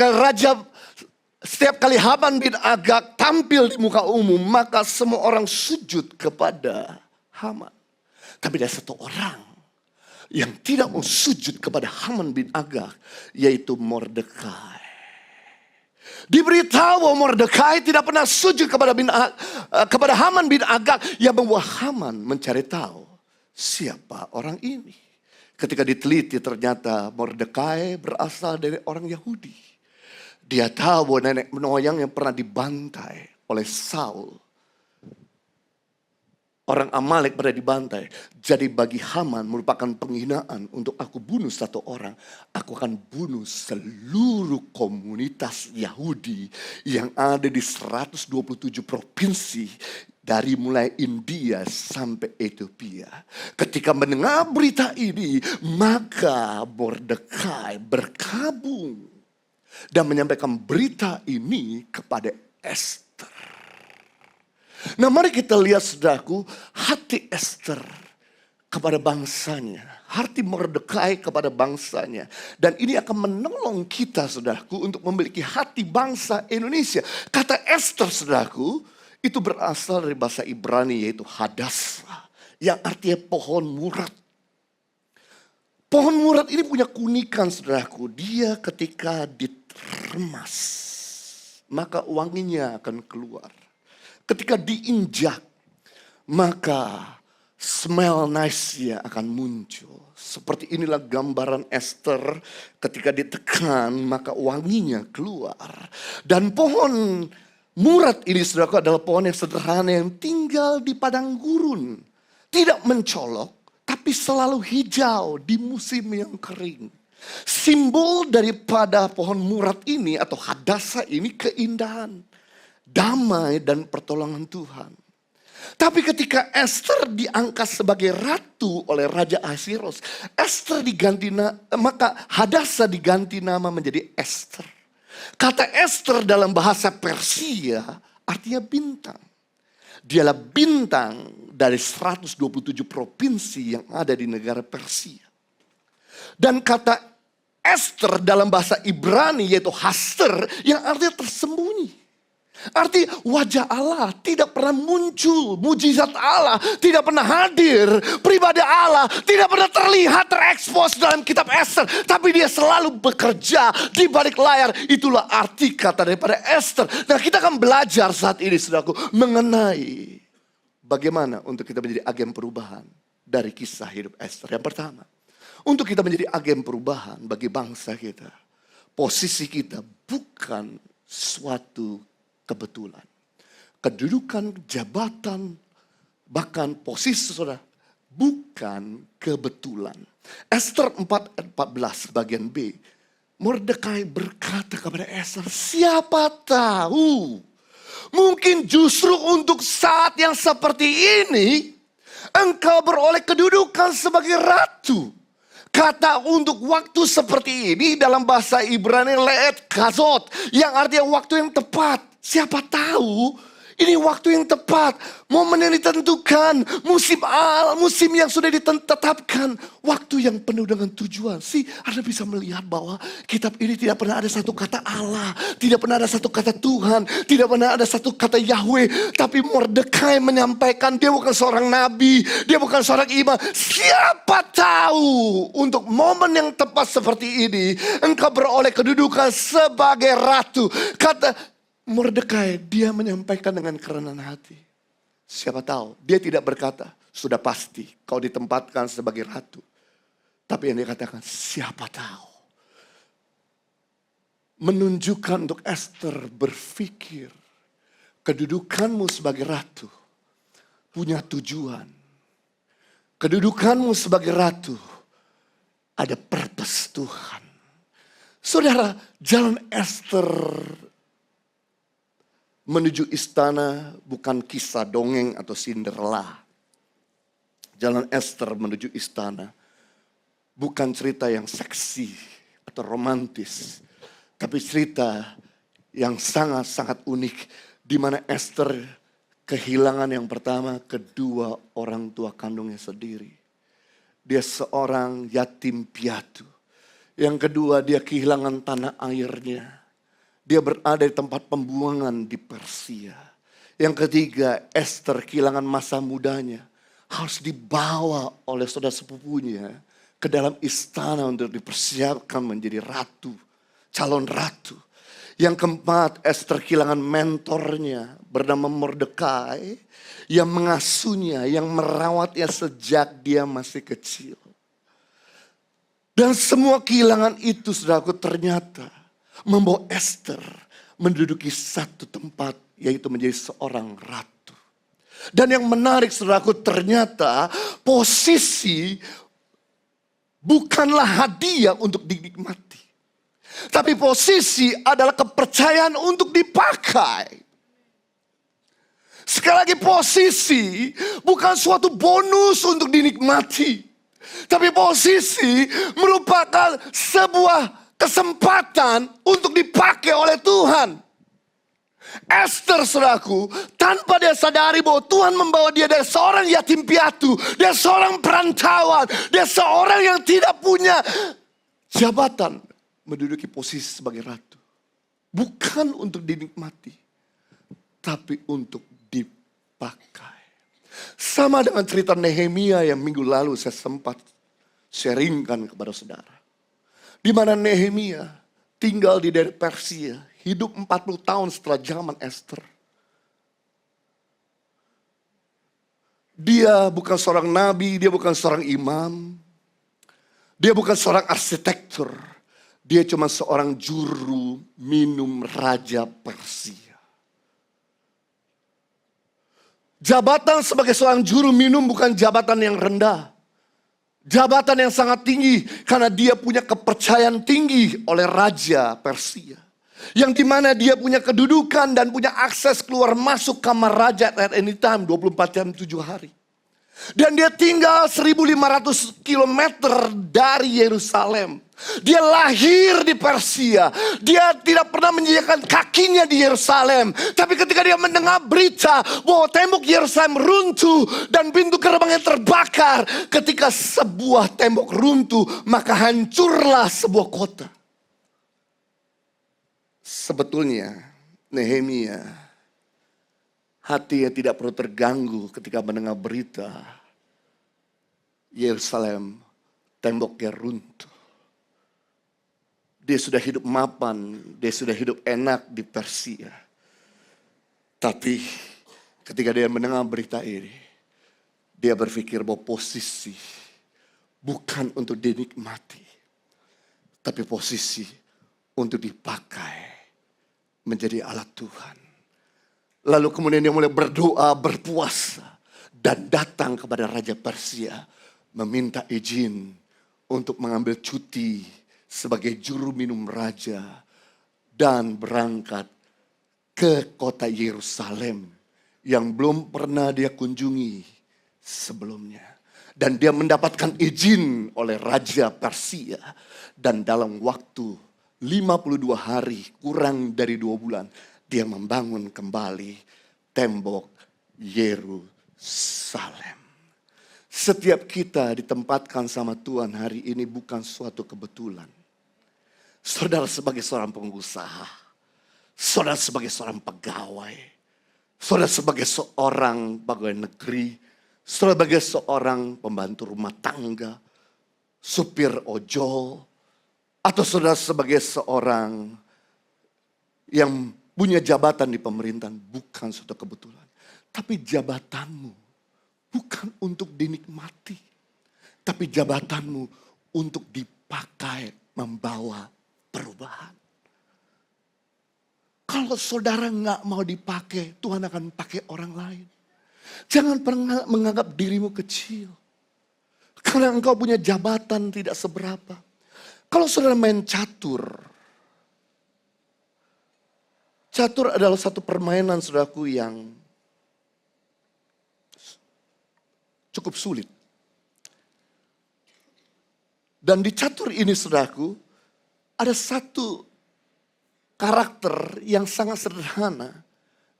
kali Haman bin Agag tampil di muka umum, maka semua orang sujud kepada Haman. Tapi ada satu orang yang tidak mau sujud kepada Haman bin Agag, yaitu Mordekai. Diberitahu bahwa Mordekai tidak pernah sujud kepada Haman bin Agag, yang membuat Haman mencari tahu siapa orang ini. Ketika diteliti ternyata Mordekai berasal dari orang Yahudi. Dia tahu bahwa nenek moyang yang pernah dibantai oleh Saul, orang Amalek pada dibantai. Jadi bagi Haman merupakan penghinaan. Untuk aku bunuh satu orang, aku akan bunuh seluruh komunitas Yahudi yang ada di 127 provinsi. Dari mulai India sampai Ethiopia. Ketika mendengar berita ini, maka Mordekai berkabung dan menyampaikan berita ini kepada Esther. Nah, mari kita lihat, saudaraku, hati Esther kepada bangsanya. Hati Mordekai kepada bangsanya. Dan ini akan menolong kita, saudaraku, untuk memiliki hati bangsa Indonesia. Kata Esther, saudaraku, itu berasal dari bahasa Ibrani, yaitu Hadassah, yang artinya pohon murad. Pohon murad ini punya keunikan, saudaraku. Dia ketika diremas, maka wanginya akan keluar. Ketika diinjak, maka smell nice-nya akan muncul. Seperti inilah gambaran Esther, ketika ditekan maka wanginya keluar. Dan pohon murad ini, saudaraku, adalah pohon yang sederhana yang tinggal di padang gurun. Tidak mencolok, tapi selalu hijau di musim yang kering. Simbol daripada pohon murad ini atau Hadassah ini keindahan, damai dan pertolongan Tuhan. Tapi ketika Esther diangkat sebagai ratu oleh Raja Ahasiweros, maka Hadassah diganti nama menjadi Esther. Kata Esther dalam bahasa Persia artinya bintang. Dialah bintang dari 127 provinsi yang ada di negara Persia. Dan kata Esther dalam bahasa Ibrani yaitu Haster yang artinya tersembunyi. Arti wajah Allah tidak pernah muncul, mujizat Allah tidak pernah hadir, pribadi Allah tidak pernah terlihat terekspos dalam kitab Esther, tapi dia selalu bekerja di balik layar. Itulah arti kata daripada Esther. Nah, kita akan belajar saat ini, saudaraku, mengenai bagaimana untuk kita menjadi agen perubahan dari kisah hidup Esther. Yang pertama, untuk kita menjadi agen perubahan bagi bangsa kita, posisi kita bukan suatu kebetulan. Kedudukan, jabatan, bahkan posisi saudara, bukan kebetulan. Esther 4 ayat 14 bagian B. Mordekai berkata kepada Esther, siapa tahu mungkin justru untuk saat yang seperti ini engkau beroleh kedudukan sebagai ratu. Kata untuk waktu seperti ini dalam bahasa Ibrani leet kazot, yang artinya waktu yang tepat. Siapa tahu ini waktu yang tepat, momen yang ditentukan, musim yang sudah ditetapkan, waktu yang penuh dengan tujuan. Anda bisa melihat bahwa kitab ini tidak pernah ada satu kata Allah, tidak pernah ada satu kata Tuhan, tidak pernah ada satu kata Yahweh, tapi Mordekai menyampaikan dia bukan seorang nabi, dia bukan seorang imam. Siapa tahu untuk momen yang tepat seperti ini engkau beroleh kedudukan sebagai ratu. Kata Mordekai, dia menyampaikan dengan kerenan hati. Siapa tahu, dia tidak berkata, sudah pasti kau ditempatkan sebagai ratu. Tapi yang dikatakan, siapa tahu. Menunjukkan untuk Esther berpikir, kedudukanmu sebagai ratu punya tujuan. Kedudukanmu sebagai ratu ada purpose Tuhan. Saudara, jalan Esther menuju istana bukan kisah dongeng atau Cinderella. Jalan Esther menuju istana bukan cerita yang seksi atau romantis, tapi cerita yang sangat-sangat unik, di mana Esther kehilangan yang pertama kedua orang tua kandungnya sendiri. Dia seorang yatim piatu. Yang kedua, dia kehilangan tanah airnya. Dia berada di tempat pembuangan di Persia. Yang ketiga, Esther kehilangan masa mudanya. Harus dibawa oleh saudara sepupunya ke dalam istana untuk dipersiapkan menjadi ratu. Calon ratu. Yang keempat, Esther kehilangan mentornya bernama Mordekai. Yang mengasuhnya, yang merawatnya sejak dia masih kecil. Dan semua kehilangan itu, saudaraku, ternyata membawa Esther menduduki satu tempat, yaitu menjadi seorang ratu. Dan yang menarik, saudaraku, ternyata posisi bukanlah hadiah untuk dinikmati. Tapi posisi adalah kepercayaan untuk dipakai. Sekali lagi, posisi bukan suatu bonus untuk dinikmati. Tapi posisi merupakan sebuah kesempatan untuk dipakai oleh Tuhan. Esther, saudaraku, tanpa dia sadari bahwa Tuhan membawa dia dari seorang yatim piatu, dia seorang perantauan, dia seorang yang tidak punya jabatan, menduduki posisi sebagai ratu. Bukan untuk dinikmati, tapi untuk dipakai. Sama dengan cerita Nehemia yang minggu lalu saya sempat sharingkan kepada saudara. Di mana Nehemia tinggal di daerah Persia, hidup 40 tahun setelah zaman Esther. Dia bukan seorang nabi, dia bukan seorang imam. Dia bukan seorang arsitektur. Dia cuma seorang juru minum raja Persia. Jabatan sebagai seorang juru minum bukan jabatan yang rendah. Jabatan yang sangat tinggi karena dia punya kepercayaan tinggi oleh Raja Persia. Yang dimana dia punya kedudukan dan punya akses keluar masuk kamar raja at any time 24 jam 7 hari. Dan dia tinggal 1.500 kilometer dari Yerusalem. Dia lahir di Persia. Dia tidak pernah menginjakkan kakinya di Yerusalem. Tapi ketika dia mendengar berita bahwa tembok Yerusalem runtuh dan pintu gerbangnya terbakar. Ketika sebuah tembok runtuh, maka hancurlah sebuah kota. Sebetulnya Nehemia hatinya tidak perlu terganggu ketika mendengar berita Yerusalem temboknya runtuh. Dia sudah hidup mapan, dia sudah hidup enak di Persia. Tapi ketika dia mendengar berita ini, dia berpikir bahwa posisi bukan untuk dinikmati, tapi posisi untuk dipakai menjadi alat Tuhan. Lalu kemudian dia mulai berdoa, berpuasa, dan datang kepada Raja Persia meminta izin untuk mengambil cuti sebagai juru minum raja dan berangkat ke kota Yerusalem yang belum pernah dia kunjungi sebelumnya. Dan dia mendapatkan izin oleh Raja Persia, dan dalam waktu 52 hari, kurang dari 2 bulan, dia membangun kembali tembok Yerusalem. Setiap kita ditempatkan sama Tuhan hari ini bukan suatu kebetulan. Saudara sebagai seorang pengusaha, saudara sebagai seorang pegawai, saudara sebagai seorang pegawai negeri, saudara sebagai seorang pembantu rumah tangga, supir ojol, atau saudara sebagai seorang yang punya jabatan di pemerintahan, bukan suatu kebetulan. Tapi jabatanmu bukan untuk dinikmati, tapi jabatanmu untuk dipakai membawa perubahan. Kalau saudara nggak mau dipakai, Tuhan akan pakai orang lain. Jangan pernah menganggap dirimu kecil, karena engkau punya jabatan tidak seberapa. Kalau saudara main catur, catur adalah satu permainan saudaraku yang cukup sulit. Dan di catur ini saudaraku, ada satu karakter yang sangat sederhana.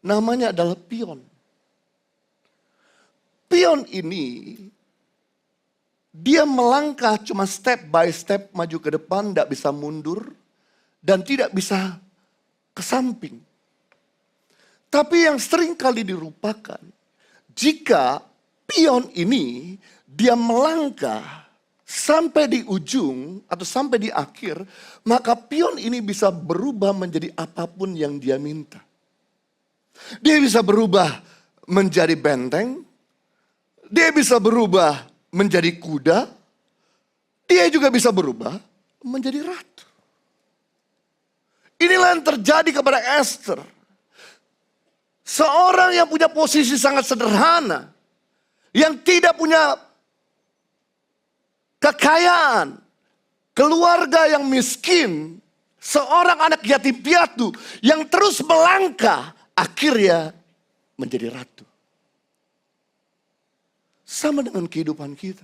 Namanya adalah pion. Pion ini, dia melangkah cuma step by step maju ke depan, tidak bisa mundur, dan tidak bisa ke samping. Tapi yang sering kali dilupakan, jika pion ini dia melangkah sampai di ujung atau sampai di akhir, maka pion ini bisa berubah menjadi apapun yang dia minta. Dia bisa berubah menjadi benteng, dia bisa berubah menjadi kuda, dia juga bisa berubah menjadi ratu. Inilah yang terjadi kepada Esther. Seorang yang punya posisi sangat sederhana, yang tidak punya kekayaan, keluarga yang miskin, seorang anak yatim piatu yang terus melangkah, akhirnya menjadi ratu. Sama dengan kehidupan kita.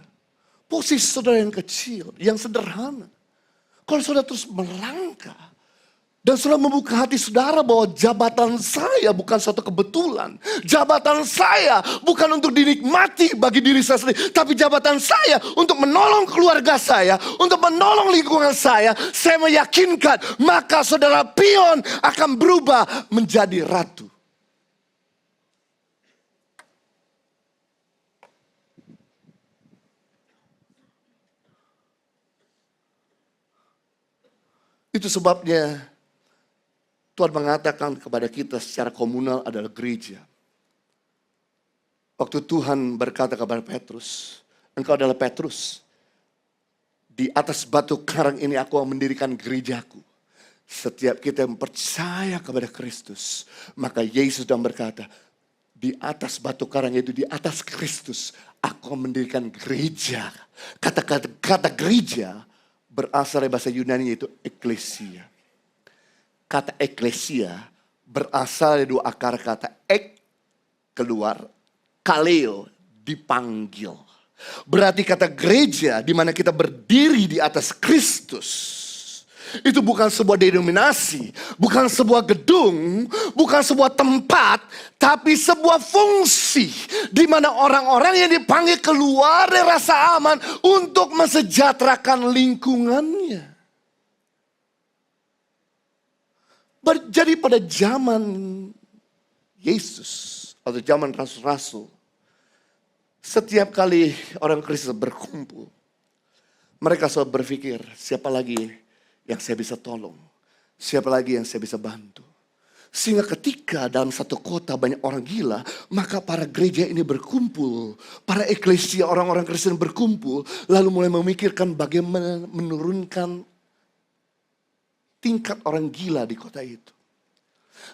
Posisi saudara yang kecil, yang sederhana. Kalau saudara terus melangkah, dan saudara membuka hati saudara bahwa jabatan saya bukan suatu kebetulan. Jabatan saya bukan untuk dinikmati bagi diri saya sendiri. Tapi jabatan saya untuk menolong keluarga saya. Untuk menolong lingkungan saya. Saya meyakinkan maka saudara pion akan berubah menjadi ratu. Itu sebabnya Tuhan mengatakan kepada kita secara komunal adalah gereja. Waktu Tuhan berkata kepada Petrus, engkau adalah Petrus. Di atas batu karang ini aku akan mendirikan gerejaku. Setiap kita yang percaya kepada Kristus, maka Yesus sedang berkata, di atas batu karang itu, di atas Kristus, aku akan mendirikan gereja. Kata gereja berasal dari bahasa Yunani yaitu eklesia. Kata eklesia berasal dari 2 akar kata ek, keluar, kaleo, dipanggil. Berarti kata gereja di mana kita berdiri di atas Kristus. Itu bukan sebuah denominasi, bukan sebuah gedung, bukan sebuah tempat, tapi sebuah fungsi di mana orang-orang yang dipanggil keluar dari rasa aman untuk mensejahterakan lingkungannya. Jadi pada zaman Yesus atau zaman rasul-rasul, setiap kali orang Kristen berkumpul, mereka selalu berpikir, siapa lagi yang saya bisa tolong? Siapa lagi yang saya bisa bantu? Sehingga ketika dalam satu kota banyak orang gila, maka para gereja ini berkumpul. Para eklesia orang-orang Kristen berkumpul, lalu mulai memikirkan bagaimana menurunkan tingkat orang gila di kota itu.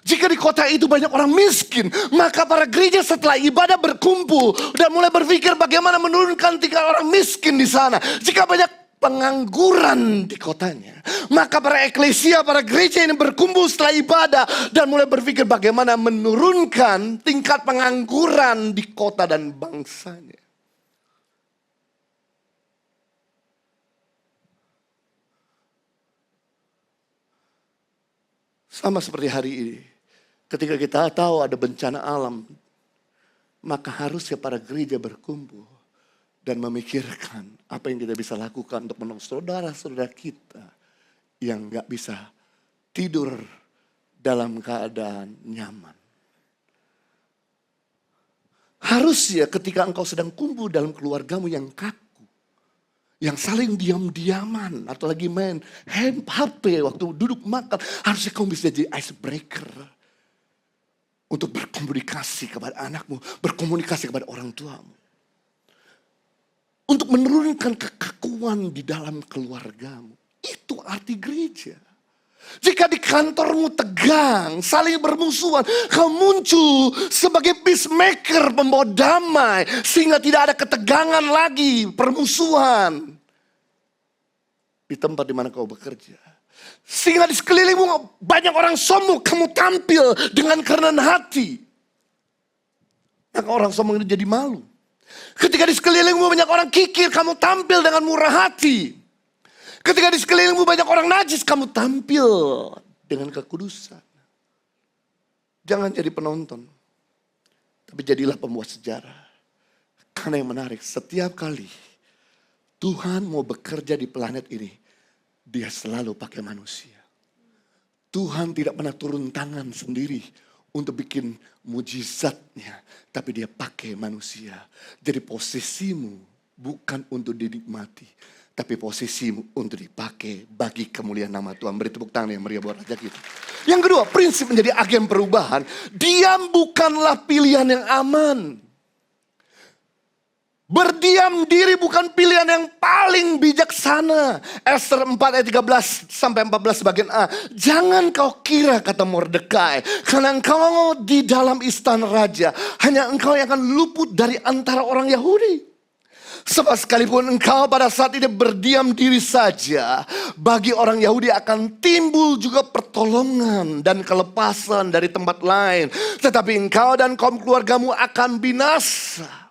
Jika di kota itu banyak orang miskin, maka para gereja setelah ibadah berkumpul dan mulai berpikir bagaimana menurunkan tingkat orang miskin di sana. Jika banyak pengangguran di kotanya, maka para eklesia, para gereja ini berkumpul setelah ibadah dan mulai berpikir bagaimana menurunkan tingkat pengangguran di kota dan bangsanya. Sama seperti hari ini, ketika kita tahu ada bencana alam, maka harusnya para gereja berkumpul dan memikirkan apa yang kita bisa lakukan untuk menolong saudara-saudara kita yang gak bisa tidur dalam keadaan nyaman. Harusnya ketika engkau sedang kumpul dalam keluargamu yang kaku, yang saling diam-diaman atau lagi main HP waktu duduk makan, harusnya kamu bisa jadi icebreaker untuk berkomunikasi kepada anakmu, berkomunikasi kepada orang tuamu. Untuk menurunkan kekakuan di dalam keluargamu. Itu arti gereja. Jika di kantormu tegang, saling bermusuhan, kau muncul sebagai peacemaker, pembawa damai. Sehingga tidak ada ketegangan lagi, permusuhan. Di tempat di mana kau bekerja. Sehingga di sekelilingmu banyak orang sombong, kamu tampil dengan kerendahan hati. Maka orang sombong itu jadi malu. Ketika di sekelilingmu banyak orang kikir, kamu tampil dengan murah hati. Ketika di sekelilingmu banyak orang najis, kamu tampil dengan kekudusan. Jangan jadi penonton, tapi jadilah pembuat sejarah. Karena yang menarik, setiap kali Tuhan mau bekerja di planet ini, Dia selalu pakai manusia. Tuhan tidak pernah turun tangan sendiri untuk bikin mujizatnya, tapi Dia pakai manusia. Jadi posisimu bukan untuk dinikmati, tapi posisimu untuk dipakai bagi kemuliaan nama Tuhan. Beri tepuk tangan yang meriah buat Raja kita. Yang kedua, prinsip menjadi agen perubahan. Diam bukanlah pilihan yang aman. Berdiam diri bukan pilihan yang paling bijaksana. Ester 4 ayat 13 sampai 14 bagian A. Jangan kau kira, kata Mordekai, karena engkau di dalam istana raja, hanya engkau yang akan luput dari antara orang Yahudi. Sebab sekalipun engkau pada saat ini berdiam diri saja, bagi orang Yahudi akan timbul juga pertolongan dan kelepasan dari tempat lain. Tetapi engkau dan kaum keluargamu akan binasa.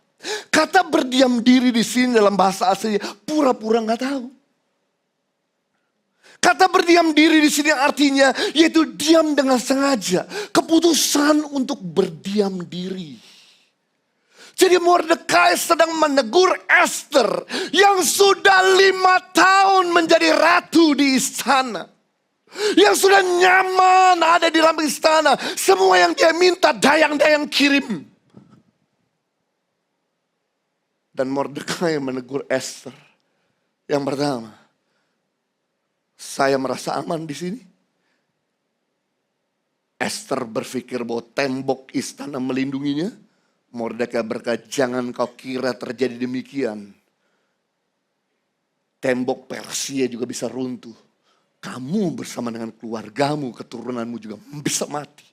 Kata berdiam diri di sini dalam bahasa aslinya pura-pura nggak tahu. Kata berdiam diri di sini artinya yaitu diam dengan sengaja, keputusan untuk berdiam diri. Jadi Mordekai sedang menegur Ester yang sudah 5 tahun menjadi ratu di istana. Yang sudah nyaman ada di dalam istana. Semua yang dia minta dayang-dayang kirim. Dan Mordekai menegur Ester. Yang pertama, saya merasa aman di sini. Ester berpikir bahwa tembok istana melindunginya. Mordekai berkata, jangan kau kira terjadi demikian. Tembok Persia juga bisa runtuh. Kamu bersama dengan keluargamu, keturunanmu juga bisa mati.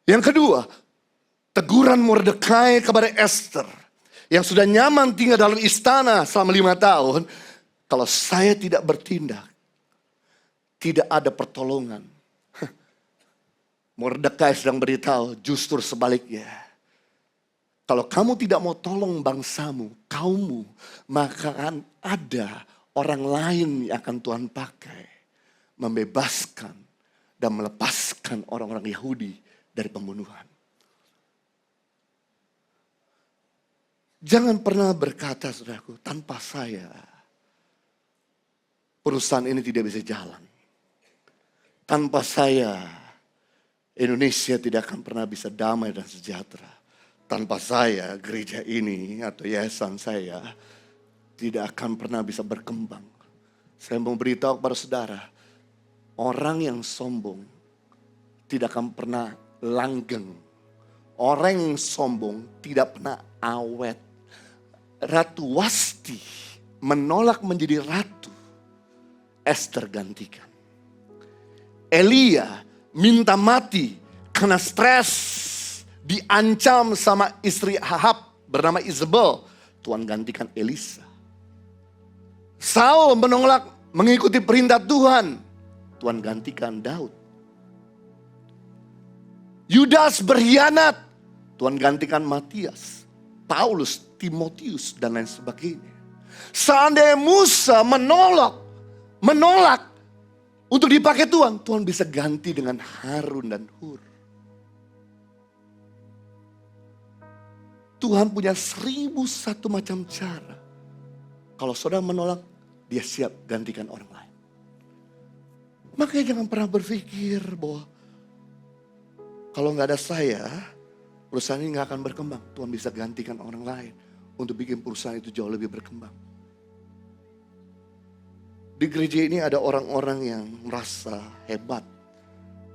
Yang kedua, teguran Mordekai kepada Ester. Yang sudah nyaman tinggal dalam istana selama 5 tahun. Kalau saya tidak bertindak, tidak ada pertolongan. Mordekai sedang beritahu justru sebaliknya. Kalau kamu tidak mau tolong bangsamu, kaummu, maka akan ada orang lain yang akan Tuhan pakai. Membebaskan dan melepaskan orang-orang Yahudi dari pembunuhan. Jangan pernah berkata, saudaraku, tanpa saya perusahaan ini tidak bisa jalan. Tanpa saya Indonesia tidak akan pernah bisa damai dan sejahtera. Tanpa saya gereja ini atau yayasan saya tidak akan pernah bisa berkembang. Saya mau beritahu kepada saudara, orang yang sombong tidak akan pernah langgeng. Orang yang sombong tidak pernah awet. Ratu Wasti menolak menjadi ratu. Ester gantikan. Elia minta mati karena stres. Diancam sama istri Ahab bernama Isabel. Tuhan gantikan Elisa. Saul menolak mengikuti perintah Tuhan. Tuhan gantikan Daud. Yudas berkhianat. Tuhan gantikan Matias, Paulus, Timotius, dan lain sebagainya. Seandainya Musa menolak untuk dipakai Tuhan, Tuhan bisa ganti dengan Harun dan Hur. Tuhan punya 1001 macam cara. Kalau saudara menolak, dia siap gantikan orang lain. Makanya jangan pernah berpikir bahwa kalau nggak ada saya, perusahaan ini nggak akan berkembang. Tuhan bisa gantikan orang lain untuk bikin perusahaan itu jauh lebih berkembang. Di gereja ini ada orang-orang yang merasa hebat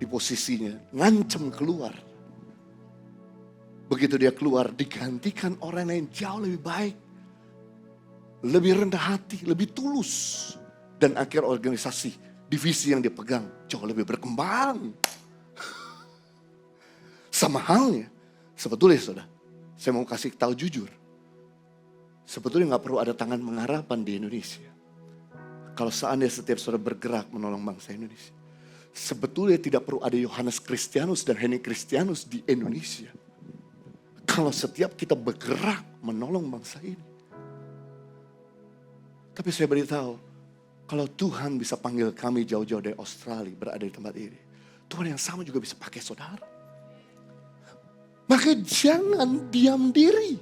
di posisinya, ngancem keluar. Begitu dia keluar, digantikan orang lain jauh lebih baik. Lebih rendah hati, lebih tulus. Dan akhir organisasi, divisi yang dia pegang jauh lebih berkembang. Sama halnya, sebetulnya saudara, saya mau kasih tahu jujur. Sebetulnya gak perlu ada tangan pengharapan di Indonesia. Kalau seandainya setiap saudara bergerak menolong bangsa Indonesia. Sebetulnya tidak perlu ada Yohanes Kristianus dan Henry Kristianus di Indonesia. Kalau setiap kita bergerak menolong bangsa ini. Tapi saya beritahu, kalau Tuhan bisa panggil kami jauh-jauh dari Australia berada di tempat ini. Tuhan yang sama juga bisa pakai saudara. Maka jangan diam diri.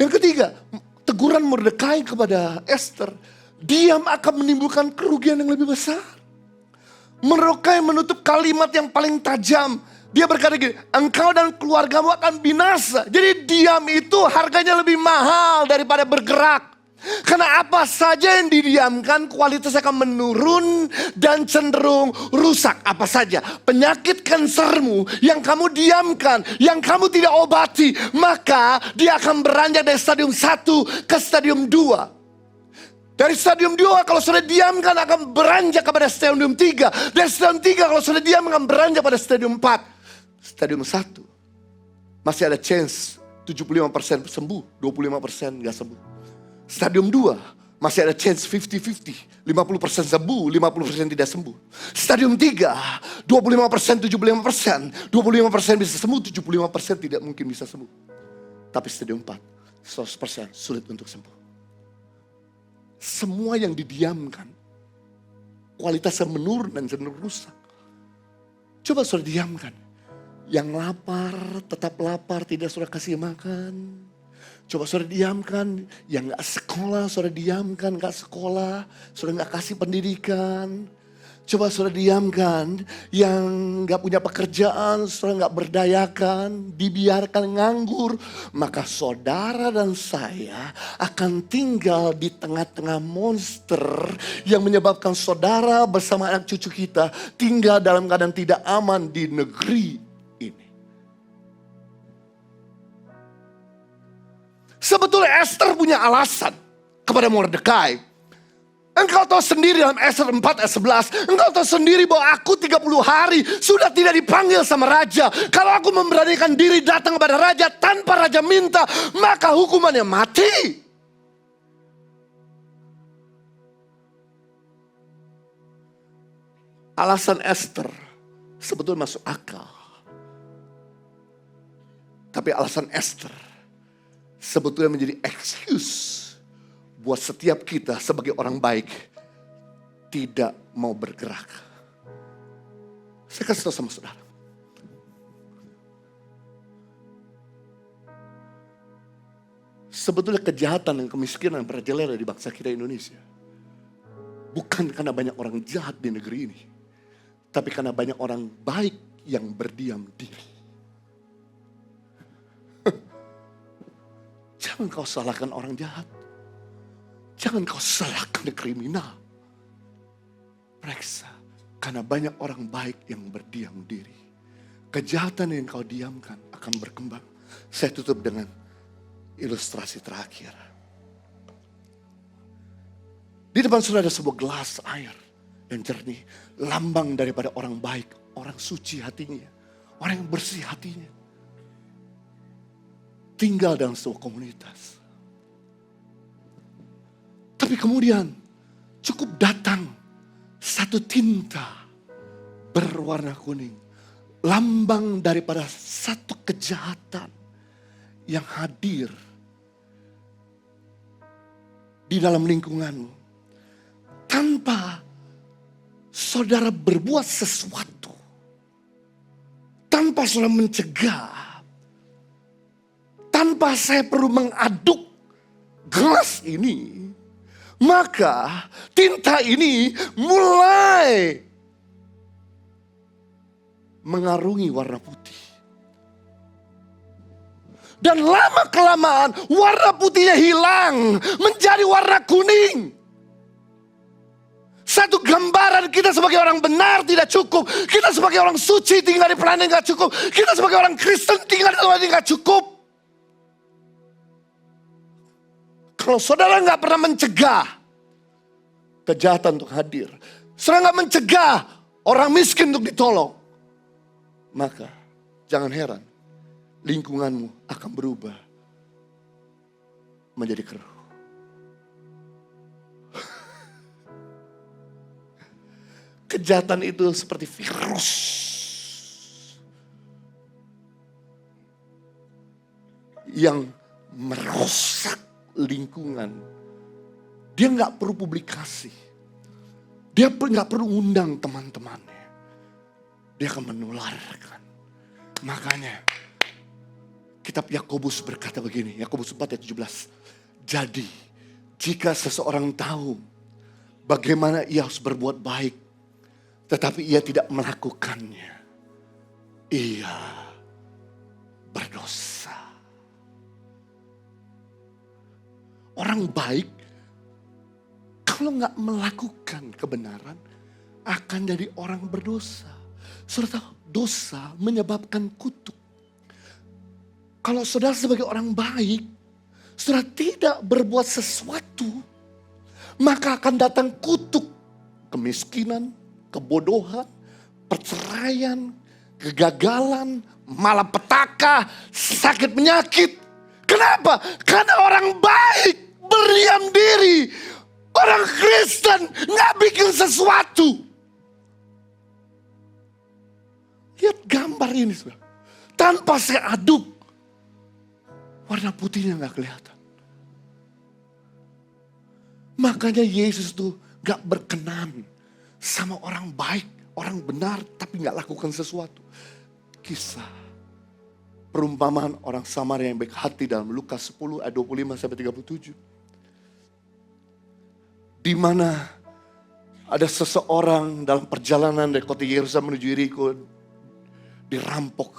Yang ketiga, teguran Mordekai kepada Esther. Diam akan menimbulkan kerugian yang lebih besar. Mordekai menutup kalimat yang paling tajam. Dia berkata gini, engkau dan keluargamu akan binasa. Jadi diam itu harganya lebih mahal daripada bergerak. Karena apa saja yang didiamkan kualitasnya akan menurun dan cenderung rusak. Apa saja penyakit kansermu yang kamu diamkan, yang kamu tidak obati, maka dia akan beranjak dari stadium 1 ke stadium 2. Dari stadium 2 kalau sudah diamkan akan beranjak kepada stadium 3. Dari stadium 3 kalau sudah diam akan beranjak pada stadium 4. Stadium 1 masih ada chance 75% sembuh, 25% gak sembuh. Stadium 2 masih ada chance 50-50, 50% sembuh, 50% tidak sembuh. Stadium 3 25%, 75%, 25% bisa sembuh, 75% tidak mungkin bisa sembuh. Tapi stadium 4 100% sulit untuk sembuh. Semua yang didiamkan kualitasnya menurun dan cenderung rusak. Coba sudah diamkan. Yang lapar, tetap lapar, tidak sudah kasih makan. Coba sudah diamkan. Yang gak sekolah, sudah diamkan, gak sekolah. Sudah gak kasih pendidikan. Coba sudah diamkan. Yang gak punya pekerjaan, sudah gak berdayakan. Dibiarkan nganggur. Maka saudara dan saya akan tinggal di tengah-tengah monster. Yang menyebabkan saudara bersama anak cucu kita tinggal dalam keadaan tidak aman di negeri. Sebetulnya Esther punya alasan kepada Mordekai. Engkau tahu sendiri dalam Esther 4 ayat 11. Engkau tahu sendiri bahwa aku 30 hari sudah tidak dipanggil sama raja. Kalau aku memberanikan diri datang kepada raja tanpa raja minta, maka hukumannya mati. Alasan Esther sebetulnya masuk akal. Tapi alasan Esther sebetulnya menjadi excuse buat setiap kita sebagai orang baik tidak mau bergerak. Saya kasih tahu sama saudara. Sebetulnya kejahatan dan kemiskinan merajalela di bangsa kita Indonesia. Bukan karena banyak orang jahat di negeri ini. Tapi karena banyak orang baik yang berdiam diri. Jangan kau salahkan orang jahat. Jangan kau salahkan kriminal. Periksa. Karena banyak orang baik yang berdiam diri. Kejahatan yang kau diamkan akan berkembang. Saya tutup dengan ilustrasi terakhir. Di depan saudara ada sebuah gelas air yang jernih. Lambang daripada orang baik. Orang suci hatinya. Orang yang bersih hatinya. Tinggal dalam sebuah komunitas. Tapi kemudian cukup datang satu tinta berwarna kuning. Lambang daripada satu kejahatan yang hadir di dalam lingkunganmu. Tanpa saudara berbuat sesuatu. Tanpa saudara mencegah. Tanpa saya perlu mengaduk gelas ini. Maka tinta ini mulai mengarungi warna putih. Dan lama-kelamaan warna putihnya hilang menjadi warna kuning. Satu gambaran kita sebagai orang benar tidak cukup. Kita sebagai orang suci tinggal di pelayanan tidak cukup. Kita sebagai orang Kristen tinggal di tempat tidak cukup. Kalau saudara nggak pernah mencegah kejahatan untuk hadir, saudara nggak mencegah orang miskin untuk ditolong, maka jangan heran lingkunganmu akan berubah menjadi keruh. Kejahatan itu seperti virus yang merusak lingkungan. Dia nggak perlu publikasi. Dia nggak perlu undang teman-temannya. Dia akan menularkan. Makanya kitab Yakobus berkata begini, Yakobus 4 ayat 17. Jadi jika seseorang tahu bagaimana ia harus berbuat baik, tetapi ia tidak melakukannya, ia berdosa. Orang baik kalau nggak melakukan kebenaran akan jadi orang berdosa. Saudara tahu, dosa menyebabkan kutuk. Kalau saudara sebagai orang baik, saudara tidak berbuat sesuatu, maka akan datang kutuk. Kemiskinan, kebodohan, perceraian, kegagalan, malapetaka, sakit penyakit. Kenapa? Karena orang baik berdiam diri. Orang Kristen gak bikin sesuatu. Lihat gambar ini, saudara. Tanpa saya aduk, warna putihnya gak kelihatan. Makanya Yesus tuh gak berkenan sama orang baik, orang benar, tapi gak lakukan sesuatu. Kisah perumpamaan orang Samaria yang baik hati dalam Lukas 10 ayat 25 sampai 37. Di mana ada seseorang dalam perjalanan dari kota Yerusalem menuju Yeriko dirampok,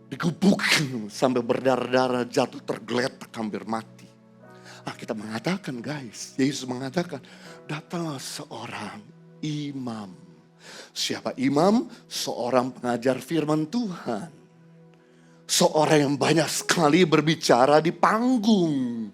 digebukin sampai berdarah-darah, jatuh tergeletak hampir mati. Kita mengatakan guys, Yesus mengatakan datanglah seorang imam. Siapa imam? Seorang pengajar firman Tuhan. Seorang yang banyak sekali berbicara di panggung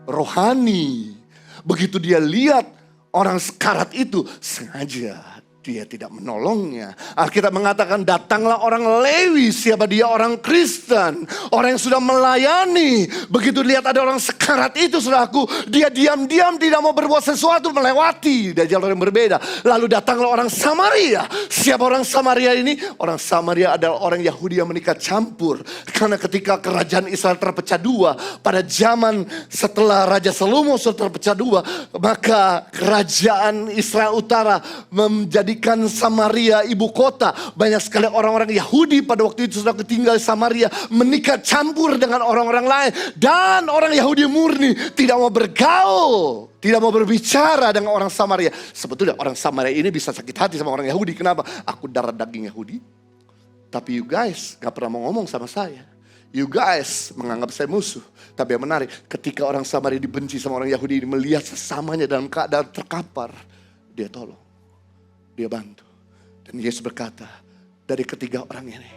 rohani. Begitu dia lihat orang sekarat itu, sengaja dia tidak menolongnya. Alkitab mengatakan datanglah orang Lewi, siapa dia? Orang Kristen, orang yang sudah melayani. Begitu lihat ada orang sekarat itu saudaraku, dia diam-diam tidak mau berbuat sesuatu, melewati dari jalur yang berbeda. Lalu datanglah orang Samaria. Siapa orang Samaria ini? Orang Samaria adalah orang Yahudi yang menikah campur. Karena ketika kerajaan Israel terpecah dua, pada zaman setelah Raja Salomo sudah terpecah dua, maka kerajaan Israel Utara menjadikan Samaria ibu kota. Banyak sekali orang-orang Yahudi pada waktu itu sudah tinggal di Samaria, menikah campur dengan orang-orang lain. Dan orang Yahudi murni tidak mau bergaul, tidak mau berbicara dengan orang Samaria. Sebetulnya orang Samaria ini bisa sakit hati sama orang Yahudi. Kenapa? Aku darah daging Yahudi, tapi you guys gak pernah mau ngomong sama saya. You guys menganggap saya musuh. Tapi yang menarik, ketika orang Samaria dibenci sama orang Yahudi ini, melihat sesamanya dalam keadaan terkapar, dia tolong, dia bantu. Dan Yesus berkata, dari ketiga orang ini,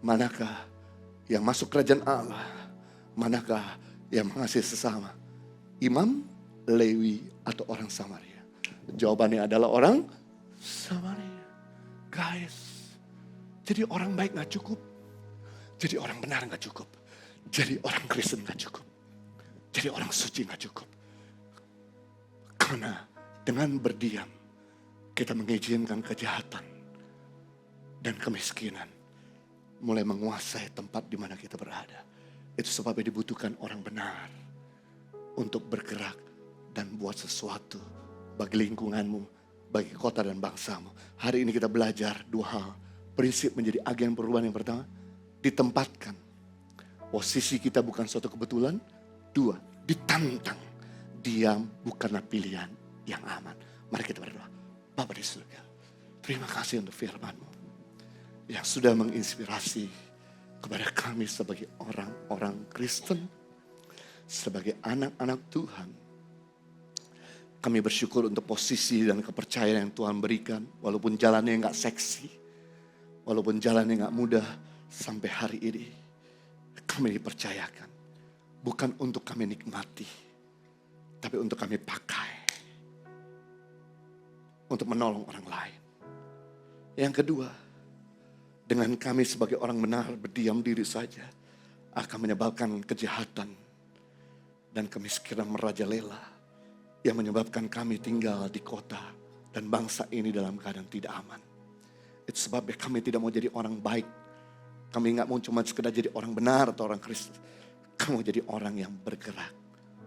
manakah yang masuk kerajaan Allah? Manakah yang mengasihi sesama? Imam, Lewi, atau orang Samaria? Jawabannya adalah orang Samaria. Guys, jadi orang baik gak cukup. Jadi orang benar gak cukup. Jadi orang Kristen gak cukup. Jadi orang suci gak cukup. Karena dengan berdiam, kita mengizinkan kejahatan dan kemiskinan mulai menguasai tempat di mana kita berada. Itu sebabnya dibutuhkan orang benar untuk bergerak dan buat sesuatu bagi lingkunganmu, bagi kota dan bangsamu. Hari ini kita belajar dua hal. Prinsip menjadi agen perubahan. Yang pertama, ditempatkan. Posisi kita bukan suatu kebetulan. Dua, ditantang. Diam bukanlah pilihan yang aman. Mari kita berdoa. Bapa di surga, terima kasih untuk firman-Mu yang sudah menginspirasi kepada kami sebagai orang-orang Kristen, sebagai anak-anak Tuhan. Kami bersyukur untuk posisi dan kepercayaan yang Tuhan berikan, walaupun jalannya nggak seksi, walaupun jalannya nggak mudah. Sampai hari ini kami dipercayakan bukan untuk kami nikmati, tapi untuk kami pakai untuk menolong orang lain. Yang kedua, dengan kami sebagai orang benar berdiam diri saja akan menyebabkan kejahatan dan kemiskinan merajalela yang menyebabkan kami tinggal di kota dan bangsa ini dalam keadaan tidak aman. Itu sebabnya kami tidak mau jadi orang baik. Kami gak mau cuma sekedar jadi orang benar atau orang Kristen. Kami mau jadi orang yang bergerak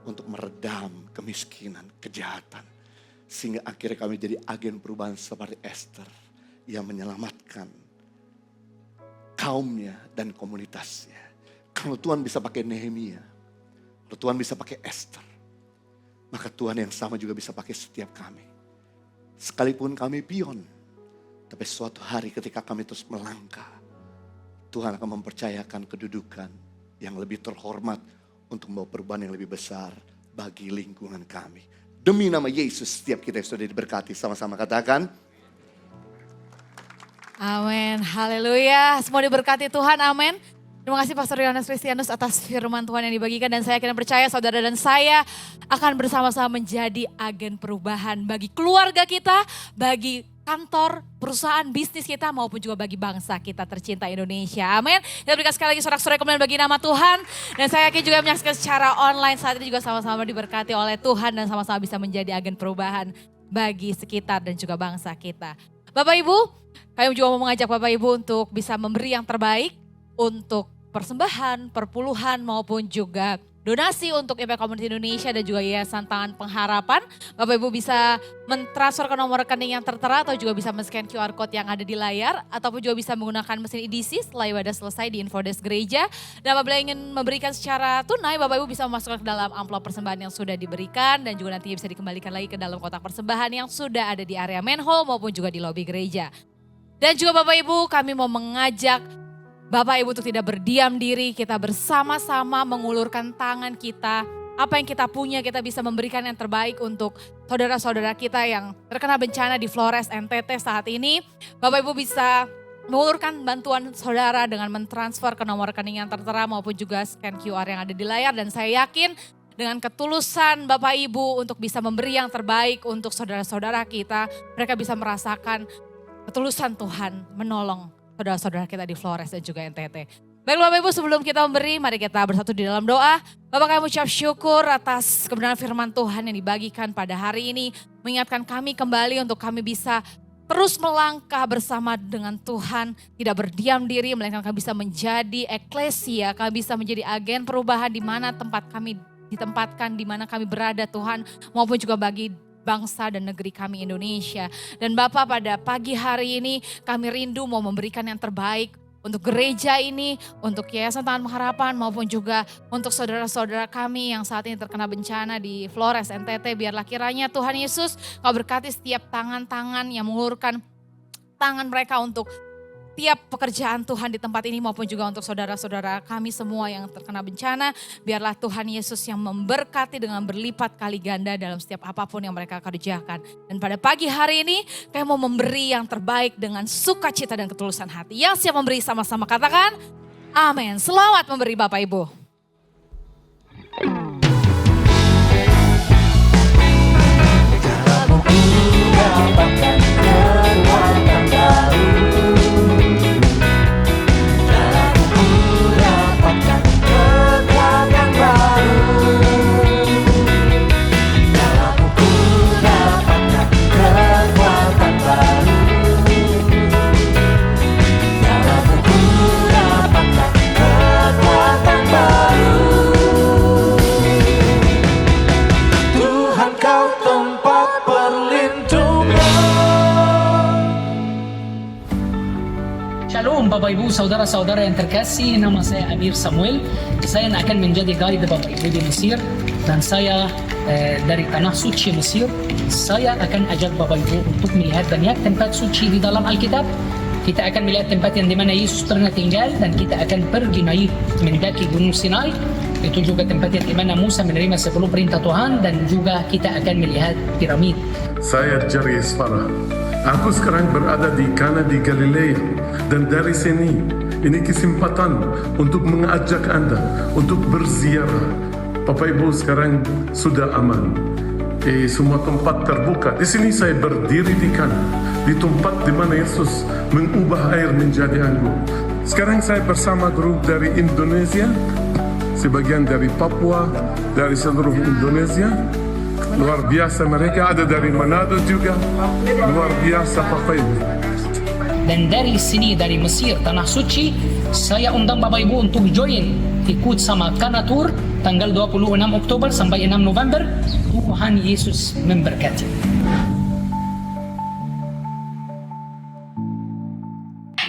untuk meredam kemiskinan, kejahatan. Sehingga akhirnya kami jadi agen perubahan seperti Esther yang menyelamatkan kaumnya dan komunitasnya. Kalau Tuhan bisa pakai Nehemia, kalau Tuhan bisa pakai Esther, maka Tuhan yang sama juga bisa pakai setiap kami. Sekalipun kami pion, tapi suatu hari ketika kami terus melangkah, Tuhan akan mempercayakan kedudukan yang lebih terhormat untuk membawa perubahan yang lebih besar bagi lingkungan kami. Demi nama Yesus, setiap kita yang sudah diberkati, sama-sama katakan. Amin, haleluya. Semua diberkati Tuhan, amin. Terima kasih Pastor Yohanes Kristianus atas firman Tuhan yang dibagikan. Dan saya akan percaya saudara dan saya akan bersama-sama menjadi agen perubahan bagi keluarga kita, bagi kantor, perusahaan, bisnis kita maupun juga bagi bangsa kita tercinta Indonesia. Amin. Kita berikan sekali lagi sorak-sorai kemuliaan bagi nama Tuhan. Dan saya yakin juga menyaksikan secara online saat ini juga sama-sama diberkati oleh Tuhan dan sama-sama bisa menjadi agen perubahan bagi sekitar dan juga bangsa kita. Bapak Ibu, kami juga mau mengajak Bapak Ibu untuk bisa memberi yang terbaik untuk persembahan, perpuluhan maupun juga donasi untuk Impact Community Indonesia dan juga Yayasan Tangan Pengharapan. Bapak Ibu bisa mentransfer ke nomor rekening yang tertera atau juga bisa men-scan QR Code yang ada di layar. Ataupun juga bisa menggunakan mesin EDC setelah ibadah selesai di Infodesk Gereja. Dan apabila ingin memberikan secara tunai, Bapak Ibu bisa memasukkan ke dalam amplop persembahan yang sudah diberikan. Dan juga nantinya bisa dikembalikan lagi ke dalam kotak persembahan yang sudah ada di area main hall maupun juga di lobi gereja. Dan juga Bapak Ibu, kami mau mengajak Bapak Ibu untuk tidak berdiam diri, kita bersama-sama mengulurkan tangan kita. Apa yang kita punya kita bisa memberikan yang terbaik untuk saudara-saudara kita yang terkena bencana di Flores, NTT saat ini. Bapak Ibu bisa mengulurkan bantuan saudara dengan mentransfer ke nomor rekening yang tertera maupun juga scan QR yang ada di layar. Dan saya yakin dengan ketulusan Bapak Ibu untuk bisa memberi yang terbaik untuk saudara-saudara kita. Mereka bisa merasakan ketulusan Tuhan menolong saudara-saudara kita di Flores dan juga NTT. Baik Bapak Ibu, sebelum kita memberi, mari kita bersatu di dalam doa. Bapak kami ucap syukur atas kebenaran firman Tuhan yang dibagikan pada hari ini. Mengingatkan kami kembali untuk kami bisa terus melangkah bersama dengan Tuhan. Tidak berdiam diri, melainkan kami bisa menjadi eklesia. Kami bisa menjadi agen perubahan di mana tempat kami ditempatkan, di mana kami berada Tuhan. Maupun juga bagi bangsa dan negeri kami Indonesia. Dan Bapak pada pagi hari ini kami rindu mau memberikan yang terbaik untuk gereja ini, untuk Yayasan Tangan Pengharapan maupun juga untuk saudara-saudara kami yang saat ini terkena bencana di Flores, NTT. Biarlah kiranya Tuhan Yesus Kau berkati setiap tangan-tangan yang mengulurkan tangan mereka untuk tiap pekerjaan Tuhan di tempat ini maupun juga untuk saudara-saudara kami semua yang terkena bencana. Biarlah Tuhan Yesus yang memberkati dengan berlipat kali ganda dalam setiap apapun yang mereka kerjakan. Dan pada pagi hari ini kami mau memberi yang terbaik dengan sukacita dan ketulusan hati. Yang siap memberi sama-sama katakan amin. Selamat memberi Bapak Ibu. Shalom Bapak Ibu, saudara-saudara yang terkasih, nama saya Amir Samuel. Saya akan menjadi guide Bapak Ibu di Mesir dan saya dari tanah suci Mesir. Saya akan ajak Bapak Ibu untuk melihat banyak tempat suci di dalam Alkitab. Kita akan melihat tempat yang dimana Yesus pernah tinggal dan kita akan pergi naik mendaki Gunung Sinai. Itu juga tempat yang dimana Musa menerima 10 perintah Tuhan dan juga kita akan melihat piramid. Saya Jarius Farah. Aku sekarang berada di Kana di Galilea dan dari sini ini kesempatan untuk mengajak Anda untuk berziarah. Bapak Ibu sekarang sudah aman. Semua tempat terbuka. Di sini saya berdiri di Kana, di tempat di mana Yesus mengubah air menjadi anggur. Sekarang saya bersama grup dari Indonesia, sebagian dari Papua, dari seluruh Indonesia. Luar biasa, mereka ada dari Manado juga. Luar biasa Bapak Ibu. Dan dari sini, dari Mesir, Tanah Suci, saya undang Bapak Ibu untuk join, ikut sama Kana Tour tanggal 26 Oktober sampai 6 November. Tuhan Yesus memberkati.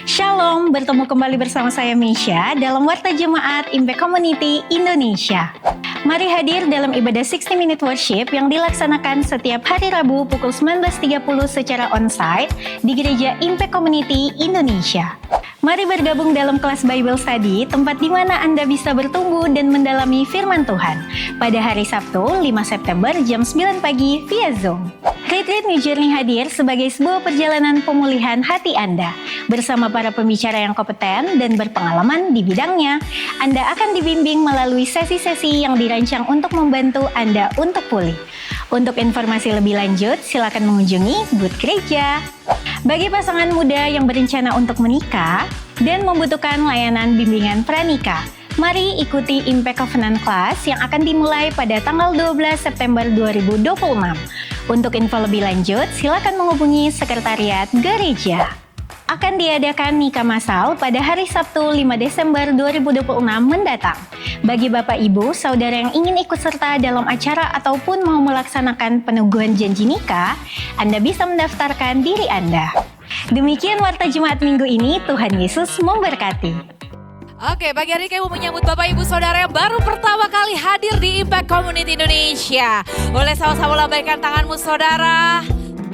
Shalom, bertemu kembali bersama saya Misha dalam Warta Jemaat Impact Community Indonesia. Mari hadir dalam ibadah 60 Minute Worship yang dilaksanakan setiap hari Rabu pukul 19.30 secara onsite di Gereja Impact Community Indonesia. Mari bergabung dalam kelas Bible Study, tempat di mana Anda bisa bertumbuh dan mendalami firman Tuhan. Pada hari Sabtu, 5 September jam 9 pagi via Zoom. Retreat New Journey hadir sebagai sebuah perjalanan pemulihan hati Anda. Bersama para pembicara yang kompeten dan berpengalaman di bidangnya, Anda akan dibimbing melalui sesi-sesi yang dirancang untuk membantu Anda untuk pulih. Untuk informasi lebih lanjut, silakan mengunjungi booth gereja. Bagi pasangan muda yang berencana untuk menikah dan membutuhkan layanan bimbingan pranikah, mari ikuti Impact Covenant Class yang akan dimulai pada tanggal 12 September 2026. Untuk info lebih lanjut, silakan menghubungi Sekretariat Gereja. Akan diadakan nikah massal pada hari Sabtu 5 Desember 2026 mendatang. Bagi Bapak Ibu, saudara yang ingin ikut serta dalam acara ataupun mau melaksanakan peneguhan janji nikah, Anda bisa mendaftarkan diri Anda. Demikian Warta Jemaat minggu ini, Tuhan Yesus memberkati. Oke, pagi hari kami mau menyambut Bapak Ibu Saudara yang baru pertama kali hadir di Impact Community Indonesia. Boleh sama-sama lambaikan tanganmu Saudara.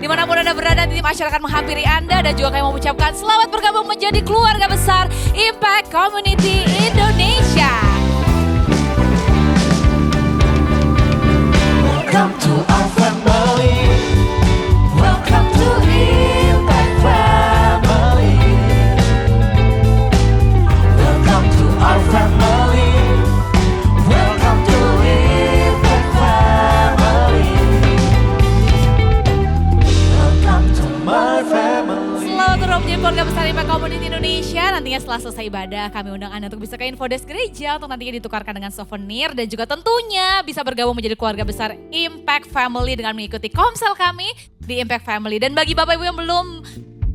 Dimanapun Anda berada, tim masyarakat menghampiri Anda dan juga kami mau mengucapkan selamat bergabung menjadi keluarga besar Impact Community Indonesia. Welcome to our family. Welcome to Impact Family. Welcome to our family. Welcome to Impact nantinya setelah selesai ibadah kami undang Anda untuk bisa ke Infodesk Gereja untuk nantinya ditukarkan dengan souvenir dan juga tentunya bisa bergabung menjadi keluarga besar Impact Family dengan mengikuti komsel kami di Impact Family. Dan bagi Bapak Ibu yang belum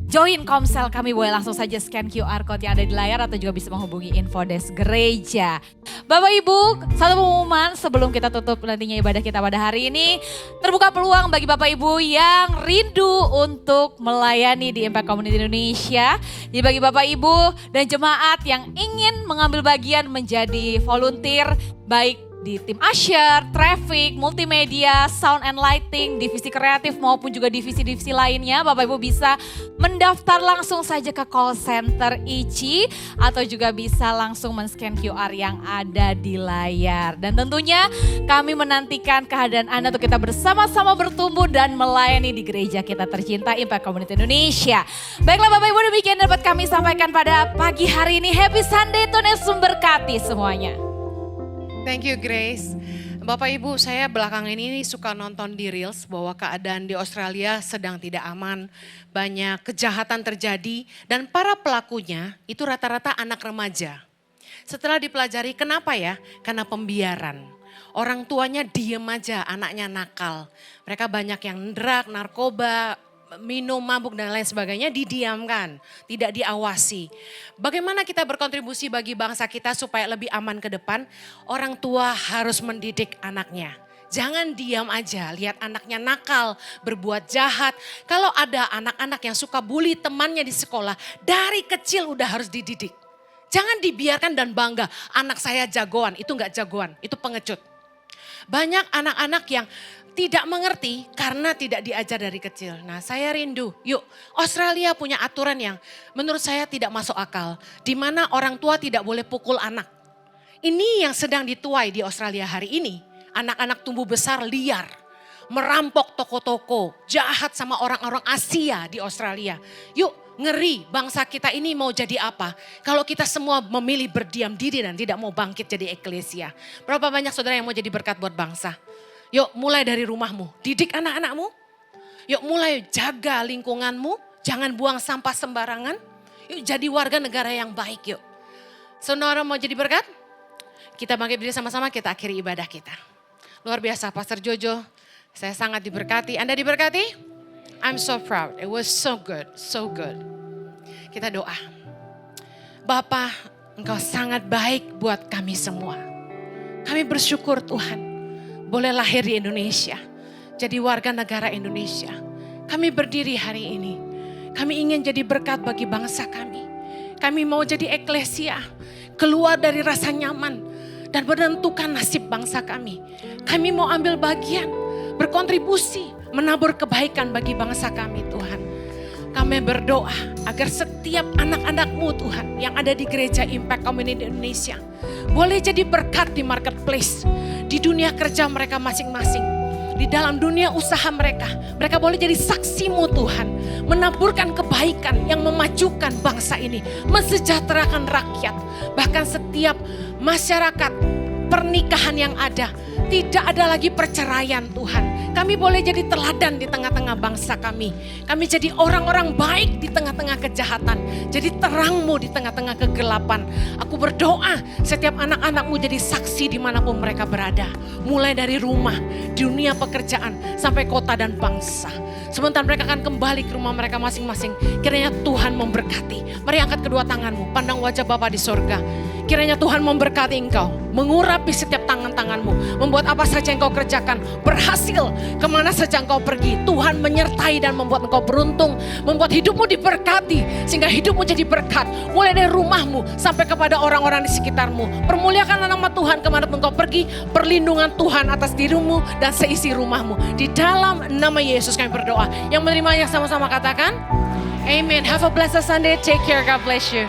join komsel kami, boleh langsung saja scan QR Code yang ada di layar atau juga bisa menghubungi Infodesk Gereja. Bapak Ibu, satu pengumuman sebelum kita tutup nantinya ibadah kita pada hari ini. Terbuka peluang bagi Bapak Ibu yang rindu untuk melayani di Impact Community Indonesia. Jadi bagi Bapak Ibu dan jemaat yang ingin mengambil bagian menjadi volunteer, baik di tim usher, traffic, multimedia, sound and lighting, divisi kreatif maupun juga divisi-divisi lainnya, Bapak Ibu bisa mendaftar langsung saja ke call center ICI atau juga bisa langsung men-scan QR yang ada di layar. Dan tentunya kami menantikan kehadiran Anda untuk kita bersama-sama bertumbuh dan melayani di gereja kita tercinta Impact Community Indonesia. Baiklah Bapak Ibu, demikian dapat kami sampaikan pada pagi hari ini. Happy Sunday, Tuhan Yesus memberkati semuanya. Thank you Grace. Bapak Ibu, saya belakangan ini suka nonton di Reels bahwa keadaan di Australia sedang tidak aman. Banyak kejahatan terjadi dan para pelakunya itu rata-rata anak remaja. Setelah dipelajari kenapa ya? Karena pembiaran. Orang tuanya diem aja, anaknya nakal. Mereka banyak yang drug, narkoba, minum, mabuk dan lain sebagainya didiamkan, tidak diawasi. Bagaimana kita berkontribusi bagi bangsa kita supaya lebih aman ke depan? Orang tua harus mendidik anaknya. Jangan diam aja, lihat anaknya nakal, berbuat jahat. Kalau ada anak-anak yang suka bully temannya di sekolah, dari kecil udah harus dididik. Jangan dibiarkan dan bangga, anak saya jagoan, itu enggak jagoan, itu pengecut. Banyak anak-anak yang tidak mengerti karena tidak diajar dari kecil. Nah saya rindu, yuk Australia punya aturan yang menurut saya tidak masuk akal. Di mana orang tua tidak boleh pukul anak. Ini yang sedang dituai di Australia hari ini. Anak-anak tumbuh besar liar, merampok toko-toko, jahat sama orang-orang Asia di Australia. Yuk ngeri bangsa kita ini mau jadi apa? Kalau kita semua memilih berdiam diri dan tidak mau bangkit jadi eklesia. Berapa banyak saudara yang mau jadi berkat buat bangsa? Yuk mulai dari rumahmu, didik anak-anakmu. Yuk mulai jaga lingkunganmu, jangan buang sampah sembarangan. Yuk jadi warga negara yang baik yuk. Saudara mau jadi berkat? Kita bangkit berdiri sama-sama, kita akhiri ibadah kita. Luar biasa Pastor Jojo, saya sangat diberkati. Anda diberkati? I'm so proud, it was so good, so good. Kita doa. Bapa, Engkau sangat baik buat kami semua. Kami bersyukur Tuhan. Boleh lahir di Indonesia, jadi warga negara Indonesia. Kami berdiri hari ini, kami ingin jadi berkat bagi bangsa kami. Kami mau jadi eklesia, keluar dari rasa nyaman dan menentukan nasib bangsa kami. Kami mau ambil bagian, berkontribusi, menabur kebaikan bagi bangsa kami Tuhan. Kami berdoa agar setiap anak-anak-Mu Tuhan yang ada di gereja Impact Community Indonesia boleh jadi berkat di marketplace. Di dunia kerja mereka masing-masing. Di dalam dunia usaha mereka. Mereka boleh jadi saksi-Mu Tuhan. Menaburkan kebaikan yang memajukan bangsa ini. Mensejahterakan rakyat. Bahkan setiap masyarakat pernikahan yang ada. Tidak ada lagi perceraian Tuhan. Kami boleh jadi teladan di tengah-tengah bangsa kami. Kami jadi orang-orang baik di tengah-tengah kejahatan. Jadi terang-Mu di tengah-tengah kegelapan. Aku berdoa setiap anak-anak-Mu jadi saksi dimanapun mereka berada. Mulai dari rumah, dunia pekerjaan, sampai kota dan bangsa. Sebentar mereka akan kembali ke rumah mereka masing-masing. Kiranya Tuhan memberkati. Mari angkat kedua tanganmu, pandang wajah Bapa di sorga. Kiranya Tuhan memberkati engkau, mengurapi setiap tangan-tanganmu, membuat apa saja yang kau kerjakan berhasil, kemana saja engkau pergi. Tuhan menyertai dan membuat engkau beruntung, membuat hidupmu diberkati, sehingga hidupmu jadi berkat, mulai dari rumahmu sampai kepada orang-orang di sekitarmu. Permuliakan nama Tuhan kemana pun engkau pergi, perlindungan Tuhan atas dirimu dan seisi rumahmu. Di dalam nama Yesus kami berdoa. Yang menerimanya sama-sama katakan, Amen. Have a blessed Sunday. Take care. God bless you.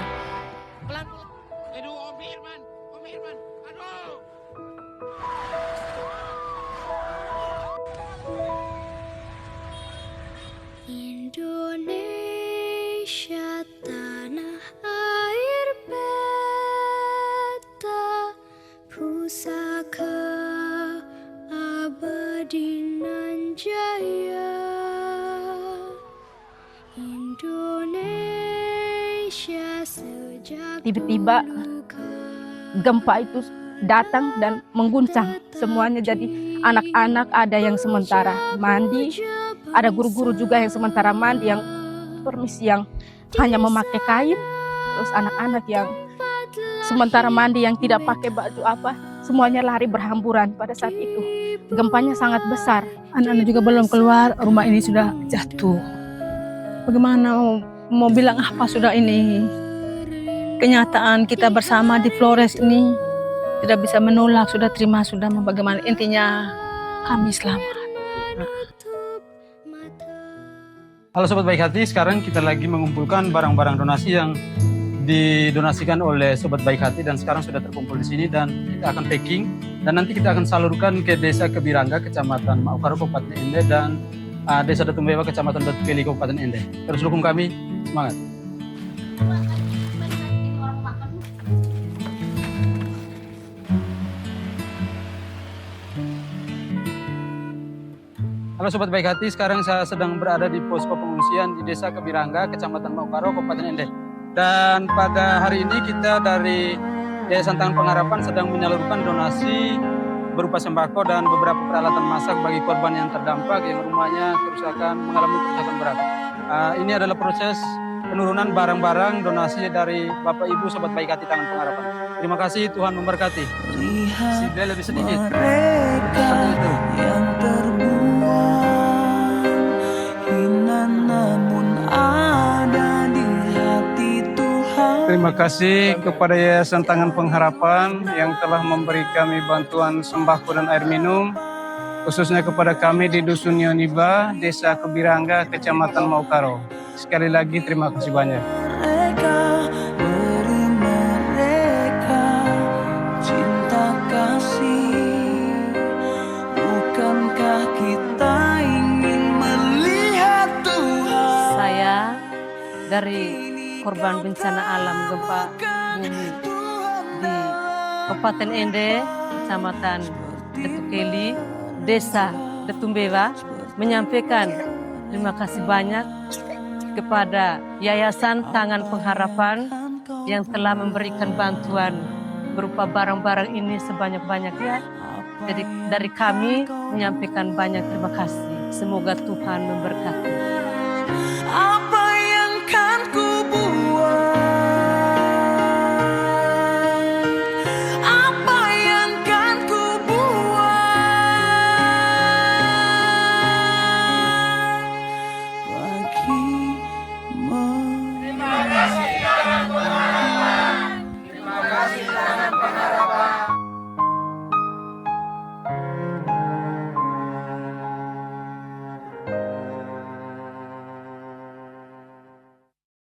Indonesia tanah air beta, pusaka abadi nan jaya. Indonesia sejak tiba-tiba gempa itu datang dan mengguncang semuanya. Jadi anak-anak ada yang sementara mandi, ada guru-guru juga yang sementara mandi, yang permisi yang hanya memakai kain, terus anak-anak yang sementara mandi yang tidak pakai baju apa, semuanya lari berhamburan pada saat itu. Gempanya sangat besar. Anak-anak juga belum keluar, rumah ini sudah jatuh. Bagaimana mau bilang apa, sudah ini kenyataan kita bersama di Flores ini tidak bisa menolak, sudah terima, sudah bagaimana, intinya kami selamat. Halo Sobat Baik Hati, sekarang kita lagi mengumpulkan barang-barang donasi yang didonasikan oleh Sobat Baik Hati dan sekarang sudah terkumpul di sini dan kita akan packing dan nanti kita akan salurkan ke Desa Kebirangga, Kecamatan Maukaro, Kabupaten Ende dan Desa Datumbewa, Kecamatan Datukeli, Kabupaten Ende. Terus dukung kami, semangat. Halo Sobat Baik Hati, sekarang saya sedang berada di posko pengungsian di Desa Kebirangga, Kecamatan Maukaro, Kabupaten Ende. Dan pada hari ini kita dari Yayasan Tangan Pengharapan sedang menyalurkan donasi berupa sembako dan beberapa peralatan masak bagi korban yang terdampak yang rumahnya mengalami kerusakan berat. Ini adalah proses penurunan barang-barang donasi dari Bapak Ibu Sobat Baik Hati Tangan Pengharapan. Terima kasih, Tuhan memberkati. Sibel lebih sedikit. Seperti itu. Yang terbuang hina namun ada di hati Tuhan. Terima kasih kepada Yayasan Tangan Pengharapan yang telah memberi kami bantuan sembako dan air minum, khususnya kepada kami di Dusun Yoniba, Desa Kebirangga, Kecamatan Maukaro. Sekali lagi terima kasih banyak. Beri mereka cinta kasih, bukankah kita ingin melihat Tuhan? Saya dari korban bencana alam gempa bumi di Kabupaten Ende, Kecamatan Datukeli, Desa Datumbewa, menyampaikan terima kasih banyak kepada Yayasan Tangan Pengharapan yang telah memberikan bantuan berupa barang-barang ini sebanyak-banyaknya. Jadi dari kami menyampaikan banyak terima kasih. Semoga Tuhan memberkati.